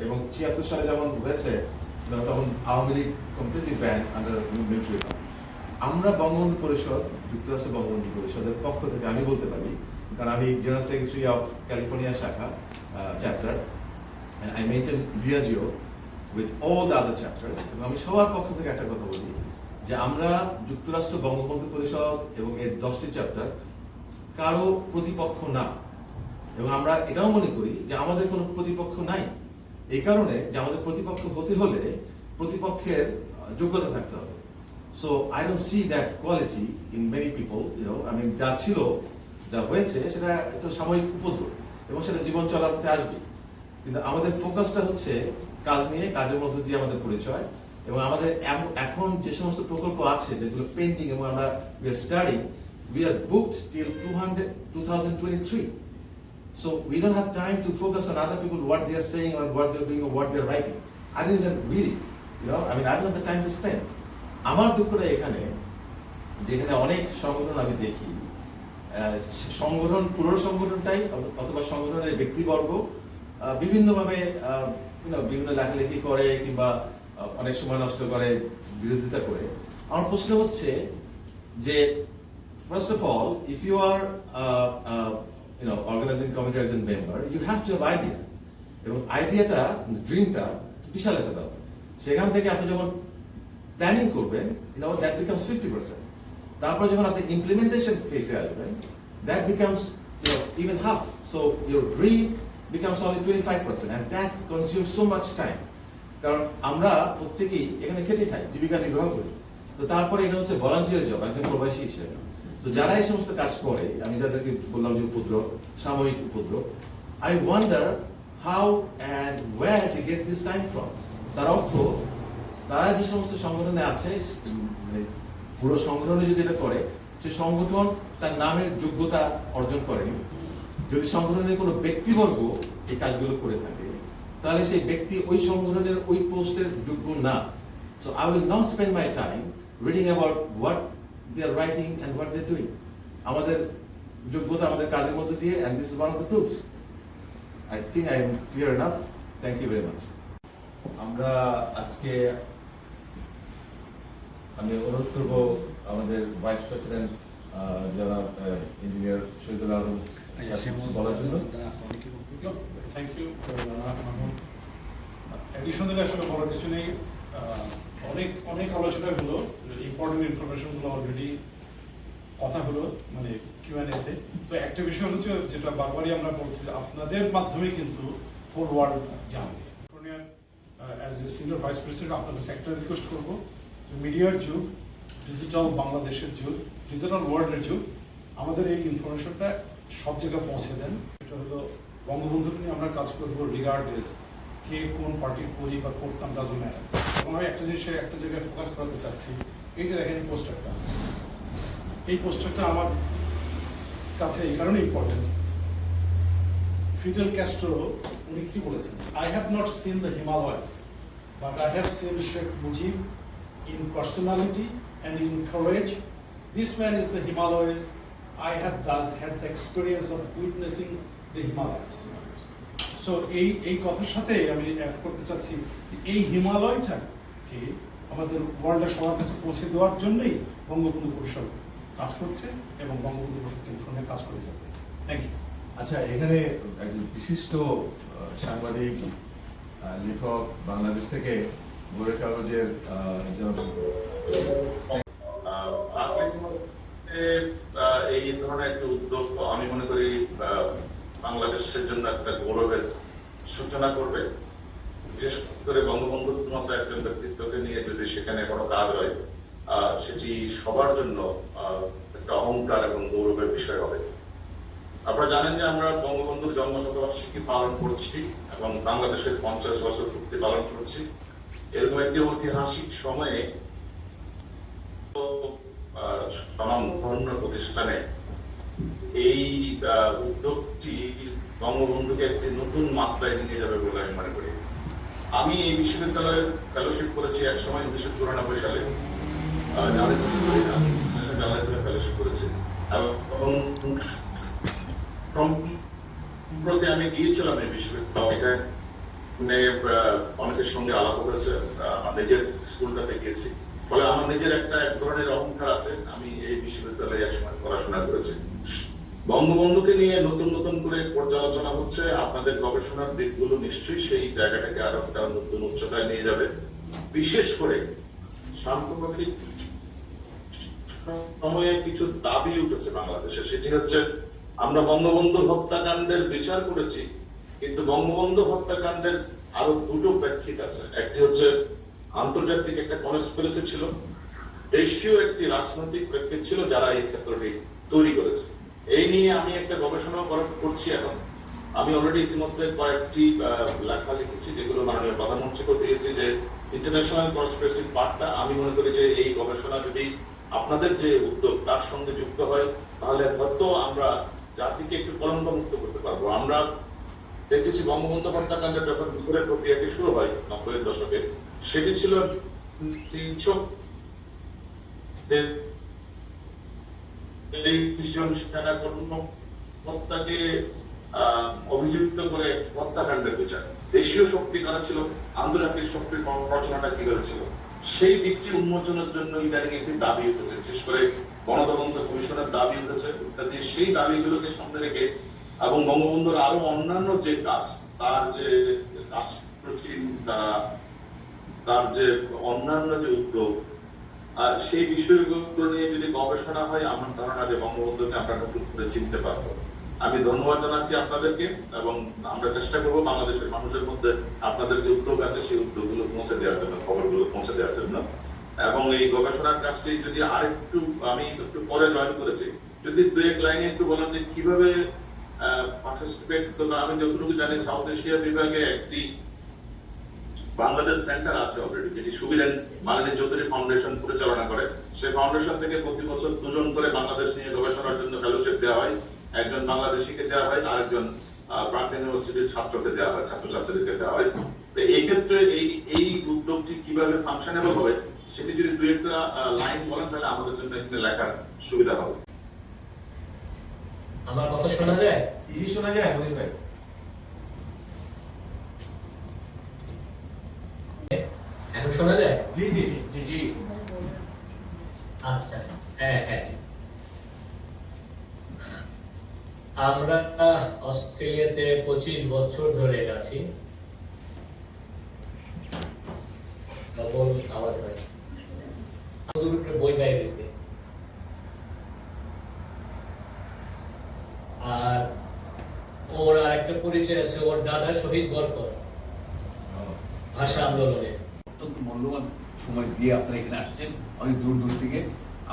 Speaker 1: এবং ৭৬ সালে যেমন হয়েছে তখন Awami League completely ban under military. আমরা বঙ্গবন্ধু পরিষদ, যুক্তরাষ্ট্র বঙ্গবন্ধু পরিষদের পক্ষ থেকে আমি বলতে পারি, কারণ আমি জেনারেল সেক্রেটারি অফ ক্যালিফোর্নিয়া শাখা chapter, and I maintain liaison with all the other chapters, এবং আমি সবার পক্ষ থেকে একটা কথা বলি যে আমরা যুক্তরাষ্ট্র বঙ্গবন্ধু পরিষদ এবং এর 10টি চ্যাপ্টার কারো প্রতিপক্ষ না, এবং আমরা এটাও মনে করি যে আমাদের কোনো প্রতিপক্ষ নাই। এই কারণে যে আমাদের প্রতিপক্ষ হতে হলে প্রতিপক্ষের যোগ্যতা থাকতে হবে। So I don't see that quality in many people, যা ছিল, যা হয়েছে সেটা একটা সাময়িক উপদ্রব, এবং সেটা জীবন চলার পথে আসবে। কিন্তু আমাদের ফোকাসটা হচ্ছে কাজ নিয়ে, কাজের মধ্যে দিয়ে আমাদের পরিচয়, এবং আমাদের এখন যে সমস্ত প্রকল্প আছে যেগুলো পেন্ডিং, এবং আমরা we are studying, we are booked till 2023. So we don't have time to focus on other people, what they are saying or what they're doing or what they're writing. I didn't even read it. I don't have the time to spend. আমার দুঃখটা এখানে, যেখানে অনেক সংগঠন আমি দেখি, সংগঠন, পুরো সংগঠনটাই অথবা সংগঠনের ব্যক্তিবর্গ বিভিন্নভাবে বিভিন্ন লেখালেখি করে কিংবা অনেক সময় নষ্ট করে, বিরোধিতা করে। আমার প্রশ্ন হচ্ছে যে, first of all, if you are organizing কমিটির একজন member, you have to have idea, এবং আইডিয়াটা, ড্রিমটা বিশাল একটা ব্যাপার। সেখান থেকে আপনি যখন প্ল্যানিং করবেন, দ্যাট বিকামস 50%। তারপরে যখন আপনি ইমপ্লিমেন্টেশন ফেসে আসবেন, that becomes even half. So your dream becomes only 25%, and that consumes so much time. কারণ আমরা প্রত্যেকেই এখানে খেটে খাই, জীবিকা নির্বাহ করি। তো তারপরে এটা হচ্ছে ভলান্টিয়ার জব, একজন প্রবাসী হিসেবে। তো যারা এই সমস্ত কাজ করে, আমি যাদেরকে বললাম যে উপদ্রব, সাময়িক উপদ্রব, I wonder how and where they get this time from. তার অর্থ, তারা যে সমস্ত সংগঠনে আছে, মানে পুরো সংগঠনে যদি এটা করে, সে সংগঠন তার নামের যোগ্যতা অর্জন করেনি। যদি সংগঠনের কোনো ব্যক্তিবর্গ এই কাজগুলো করে থাকে, তাহলে সেই ব্যক্তি ওই সংগঠনের ওই পোস্টের যোগ্য না। So I will not spend my time reading about what they are writing and what they are doing. আমাদের যোগ্যতা আমাদের কাজের মধ্যে দিয়ে, and this is one of the proofs. I think I am clear enough. Thank you very much. আমরা আজকে, আমি অনুরোধ করব আমাদের ভাইস প্রেসিডেন্ট জনাব ইঞ্জিনিয়ার শহীদুল আলম বলার জন্য।
Speaker 6: Thank you. অ্যাডিশনালি আসলে বলার কিছু নেই, অনেক আলোচনা হলো, ইম্পর্টেন্ট ইনফরমেশনগুলো অলরেডি কথা হলো, মানে Q&A-তে। তো একটা বিষয় হচ্ছে যেটা বারবারই আমরা বলছি, আপনাদের মাধ্যমে কিন্তু হোল ওয়ার্ল্ড জানবে। As a senior vice president আপনাদের একটা রিকোয়েস্ট করবো, মিডিয়ার যুগ, ডিজিটাল বাংলাদেশের যুগ, ডিজিটাল ওয়ার্ল্ডের যুগ, আমাদের এই ইনফরমেশনটা সব জায়গায় পৌঁছে দেন। এটা হলো বঙ্গবন্ধুকে নিয়ে আমরা কাজ করবো রিগার্ডলেস কে কোন পার্টির করি বা করতাম, ডাজন্ট ম্যাটার। এবং আমি একটা জিনিসে একটা জায়গায় ফোকাস করাতে চাচ্ছি, এই যে দেখেন এই পোস্টারটা, এই পোস্টারটা আমার কাছে এই কারণে ইম্পর্টেন্ট। ফিডেল ক্যাস্ট্রো উনি কি বলেছেন, I have not seen the Himalayas but I have seen Sheikh Mujib in personality and in courage. This man is the Himalayas. I have thus had the experience of witnessing the Himalayas. So এই কথার সাথে আমি add করতে চাচ্ছি, এই হিমালয়টাকে আমাদের ওয়ার্ল্ডের সবার কাছে পৌঁছে দেওয়ার জন্যই বঙ্গবন্ধু পরিষদ কাজ করছে, এবং বঙ্গবন্ধু পরিষদ টেলিফোনে কাজ করে যাবে। Thank you.
Speaker 1: আচ্ছা, এখানে একজন বিশিষ্ট সাংবাদিক, লেখক, বাংলাদেশ থেকে গোরের কাগজের
Speaker 12: এই ধরনের একটা উদ্যোগ আমি মনে করি বাংলাদেশের জন্য একটা গৌরবের সূচনা করবে। বিশেষ করে বঙ্গবন্ধুর মতো একজন ব্যক্তিত্বকে নিয়ে যদি সেখানে কোনো কাজ হয়, সেটি সবার জন্য একটা অহংকার এবং গৌরবের বিষয় হবে। আপনারা জানেন যে আমরা বঙ্গবন্ধুর জন্মশতবার্ষিকী পালন করছি এবং বাংলাদেশের 50 বছর পূর্তি পালন করছি। এরকম একটি ঐতিহাসিক সময়ে স্বনামধন্য প্রতিষ্ঠানে এই উদ্যোগটি বঙ্গবন্ধুকে একটি নতুন মাত্রায় নিয়ে যাবে বলে আমি মনে করি। আমি এই বিশ্ববিদ্যালয়ে ফেলোশিপ করেছি এক সময় 1994 সালে, ফেলোশিপ করেছি এবং সম্প্রতি আমি গিয়েছিলাম এই বিশ্ববিদ্যালয়ে, অনেকের সঙ্গে আলাপ হয়েছে, আমার নিজের স্কুলটাতে গিয়েছি, ফলে আমার নিজের এক ধরনের অহংকার আছে। আমি এই বিশ্ববিদ্যালয়ে একসময় পড়াশোনা করেছি। বঙ্গবন্ধুকে নিয়ে নতুন নতুন করে পর্যালোচনা হচ্ছে, আপনাদের গবেষণার দিকগুলো নিশ্চয়ই সেই জায়গাটাকে আরো একটা নতুন উচ্চতায় নিয়ে যাবে। বিশেষ করে সাম্প্রতিক সময়ে কিছু দাবি উঠেছে বাংলাদেশে, সেটি হচ্ছে আমরা বঙ্গবন্ধুর হত্যাকাণ্ডের বিচার করেছি, কিন্তু বঙ্গবন্ধু হত্যাকাণ্ডের আরো দুটো প্রেক্ষিত আছে। একটি হচ্ছে আন্তর্জাতিক একটা কনস্পিরেসি ছিল, দেশীয় একটি রাজনৈতিক প্রেক্ষিত ছিল যারা এই ক্ষেত্রটি তৈরি করেছে। এই নিয়ে আমি একটা গবেষণা করছি এখন। আমি অলরেডি ইতিমধ্যে কয়েকটি লেখা লিখেছি, যেগুলো মাননীয় প্রধানমন্ত্রীকে দিয়েছি, যে ইন্টারন্যাশনাল কনস্পিরেসি পার্টটা আমি মনে করি যে এই গবেষণা যদি আপনাদের যে উদ্যোগ তার সঙ্গে যুক্ত হয়, তাহলে হয়তো আমরা জাতিকে একটু কলঙ্ক মুক্ত করতে পারবো। আমরা দেখেছি বঙ্গবন্ধু হত্যাকাণ্ডের যখন বিচারের প্রক্রিয়াটি শুরু হয় 90-এর দশকে, সেটি ছিল 323 জন সেনা কর্মকর্তাকে অভিযুক্ত করে হত্যাকাণ্ডের বিচার। দেশীয় শক্তি কারা ছিল, আন্তর্জাতিক শক্তির রচনাটা কিভাবে ছিল, সেই দিকটি উন্মোচনের জন্য ইদানিং একটি দাবি উঠেছে, বিশেষ করে গণতদন্ত কমিশনের দাবি উঠেছে ইত্যাদি। সেই দাবিগুলোকে সামনে রেখে এবং বঙ্গবন্ধুর আরো অন্যান্য যে কাজ, তার যে তার যে অন্যান্য যে উদ্যোগ, আর সেই বিষয়গুলো নিয়ে যদি গবেষণা হয়, আমার ধারণা যে বঙ্গবন্ধুকে আমরা নতুন করে চিনতে পারবো। আমি ধন্যবাদ জানাচ্ছি আপনাদেরকে এবং আমরা চেষ্টা করবো বাংলাদেশের মানুষের মধ্যে আপনাদের যে উদ্যোগ আছে সেই উদ্যোগগুলো পৌঁছে দেওয়ার জন্য, খবরগুলো পৌঁছে দেওয়ার জন্য। এবং এই গবেষণার কাজটি যদি আরেকটু, আমি একটু পরে জয়েন করেছি, যদি দু এক লাইনে একটু বলেন যে কিভাবে পার্টিসিপেট করবে। আমি যতটুকু জানি সাউথ এশিয়া বিভাগে একটি বাংলাদেশ সেন্টার আছে অলরেডি, যেটি সুবিরেন মালিনী চৌধুরী ফাউন্ডেশন পরিচালনা করে। সেই ফাউন্ডেশন থেকে প্রতি বছর 2 জন করে বাংলাদেশ নিয়ে গবেষণার জন্য ফেলোশিপ দেওয়া হয়। একজন বাংলাদেশিকে দেওয়া হয়, আরেকজন ব্রাক ইউনিভার্সিটির ছাত্রকে দেওয়া হয়, ছাত্রছাত্রীদেরকে দেওয়া হয়। তো এই ক্ষেত্রে এই উদ্যোগটি কিভাবে ফাংশনেবল হবে সেটি যদি দু একটা লাইন বলেন, তাহলে আমাদের জন্য এখানে লেখার সুবিধা হবে।
Speaker 3: আমার কথা শোনা যায়?
Speaker 1: জি শোনা যায় মনির ভাই।
Speaker 3: এখন শোনা যায়?
Speaker 1: জি জি
Speaker 2: জি জি।
Speaker 3: আচ্ছা, হ্যাঁ হ্যাঁ। আমরা অস্ট্রেলিয়াতে 25 বছর ধরে আছি। আওয়াজ হয়, বই বাইরে হয়েছে। আর ওর আরেকটা পরিচয় আছে, ওর দাদা শহীদ বরকত ভাষা আন্দোলনে।
Speaker 11: অত্যন্ত মূল্যবান সময় দিয়ে আপনারা এখানে আসছেন অনেক দূর দূর থেকে।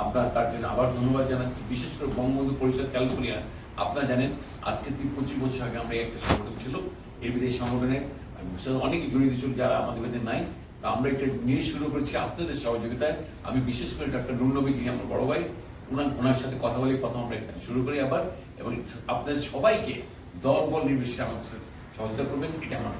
Speaker 11: আপনার তার জন্য আবার ধন্যবাদ জানাচ্ছি। বিশেষ করে বঙ্গবন্ধু পরিষদ ক্যালিফোর্নিয়া, আপনারা জানেন আজকে 25 বছর আগে আমরা একটা সংগঠন ছিল, এই বিদেশ সংগঠনে অনেক জড়িত ছিল যারা আমাদের মধ্যে নাই। তা আমরা এটা নিয়ে শুরু করেছি আপনাদের সহযোগিতায়। আমি বিশেষ করে ডক্টর নুর নবী, যিনি আমার বড় ভাই, ওনার সাথে কথা বলে প্রথম আমরা এখানে শুরু করি আবার, এবং আপনাদের সবাইকে দল বল নির্বিশেষে আমাদের সাথে সহযোগিতা করবেন, এটা আমার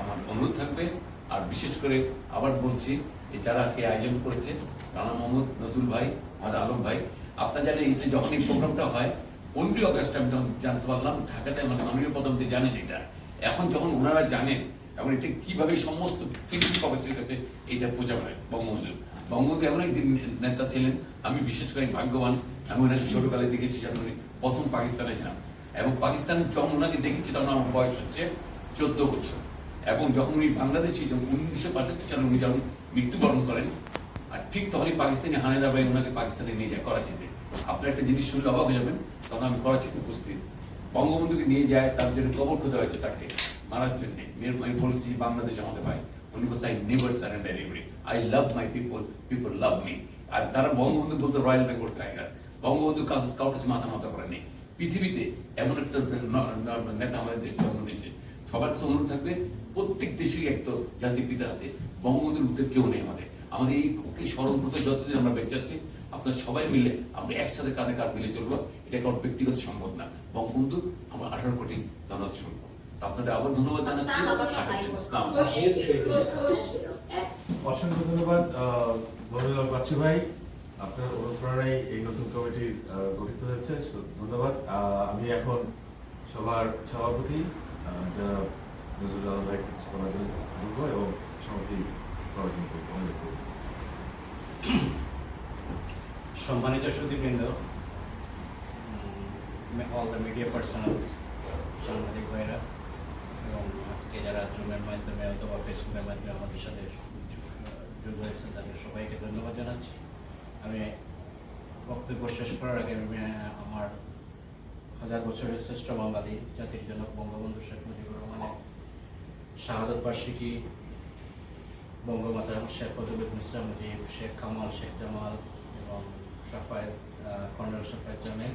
Speaker 11: আমার অনুরোধ থাকবে। আর বিশেষ করে আবার বলছি যে যারা আজকে আয়োজন করেছে, রানা মোহাম্মদ, নজরুল ভাই, আমাদের আলম ভাই, আপনারা জানেন যখন এই প্রোগ্রামটা হয় 15 আগস্ট আমি তখন জানতে পারলাম ঢাকাতে, মানে মাননীয় প্রধানমন্ত্রী জানেন এটা। এখন যখন ওনারা জানেন এবং এটা কিভাবে সমস্ত পৃথিবী কমিটির কাছে এইটা পৌঁছাবে বঙ্গবন্ধু এমন একদিন নেতা ছিলেন। আমি বিশেষ করে ভাগ্যবান, আমি ওনাকে ছোটকালে দেখেছি যখন উনি প্রথম পাকিস্তানে যান, এবং পাকিস্তান যখন ওনাকে দেখেছি তখন আমার বয়স হচ্ছে 14 বছর, এবং যখন উনি বাংলাদেশি 1975 সালে উনি যখন মৃত্যুবরণ করেন, আর ঠিক তখনই পাকিস্তানি হানাদার ভাই ওনাকে পাকিস্তানে নিয়ে যায় করাচিতে। আপনার একটা জিনিস শুনলে অবাক হয়ে যাবেন, তখন আমি করাচিতে উপস্থিত। বঙ্গবন্ধুকে নিয়ে যায়, তার জন্য কবর খোঁজা হয়েছে তাকে মারার জন্য। আমি বলছি বাংলাদেশ আমাদের ভাই, উনি বলছে I never surrender every, I love my people, people love me. আর তারা বঙ্গবন্ধু বলতো রয়্যাল বেঙ্গল টাইগার। বঙ্গবন্ধু কাউর কাছে মাথা মাথা করেনি। পৃথিবীতে এমন একটা নেতা আমাদের দেশ জন্ম দিয়েছে। সবার কাছে অনুরোধ থাকবে, প্রত্যেক দেশেরই একটা জাতির পিতা আছে, বঙ্গবন্ধুর উত্তর কেউ নেই আমাদের। আমাদের ওকে স্মরণ করতে যতদিন আমরা বেঁচে আছি আপনারা সবাই মিলে আমরা একসাথে কাঁধে কাঁধ মিলে চলবো। এটা কারোর ব্যক্তিগত সম্পদ না, বঙ্গবন্ধু আমার 18 কোটি জনতা সম্পদ। আপনাদের আবার ধন্যবাদ জানাচ্ছি। আসসালামু আলাইকুম।
Speaker 1: অসংখ্য ধন্যবাদ মনিরুল বাচ্চু ভাই, আপনার অনুপ্রেরণায় এই নতুন কমিটি গঠিত হয়েছে, ধন্যবাদ। আমি এখন সবার সভাপতি জনাব নজরুল আলম ভাই কিছু করার জন্য বলবো এবং সমিতি করার জন্য বলবো।
Speaker 2: সম্মানিত সুধীবৃন্দ, অল দ্য মিডিয়া পার্সোনালস, সাংবাদিক ভাইরা এবং আজকে যারা জুমের মাধ্যমে অথবা ফেসবুকের মাধ্যমে আমাদের সাথে যোগ হয়েছেন তাদের সবাইকে ধন্যবাদ জানাচ্ছি। আমি বক্তব্য শেষ করার আগে আমার 1000 বছরের শ্রেষ্ঠ বাঙালি জাতির জনক বঙ্গবন্ধু শেখ মুজিবুর রহমানের শাহাদত বার্ষিকী, বঙ্গমাতা শেখ ফজিলুন্নেসা মুজিব, শেখ কামাল, শেখ জামাল এবং কর্নেল সাফায়েত জামিল,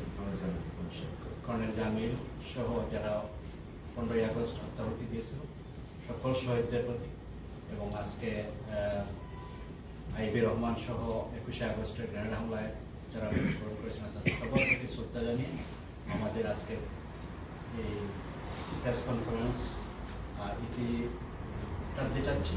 Speaker 2: কর্নেল জামিল সহ যারা 15ই আগস্ট হত্যাহুতি দিয়েছিল সকল শহীদদের প্রতি, এবং আজকে আইবি রহমান সহ 21শে আগস্টের গ্রেনেড হামলায় যারা মৃত্যুবরণ করেছিলেন তাদের সবার প্রতি শ্রদ্ধা জানিয়ে আমাদের আজকে এই প্রেস কনফারেন্স ইতি টানতে চাচ্ছি।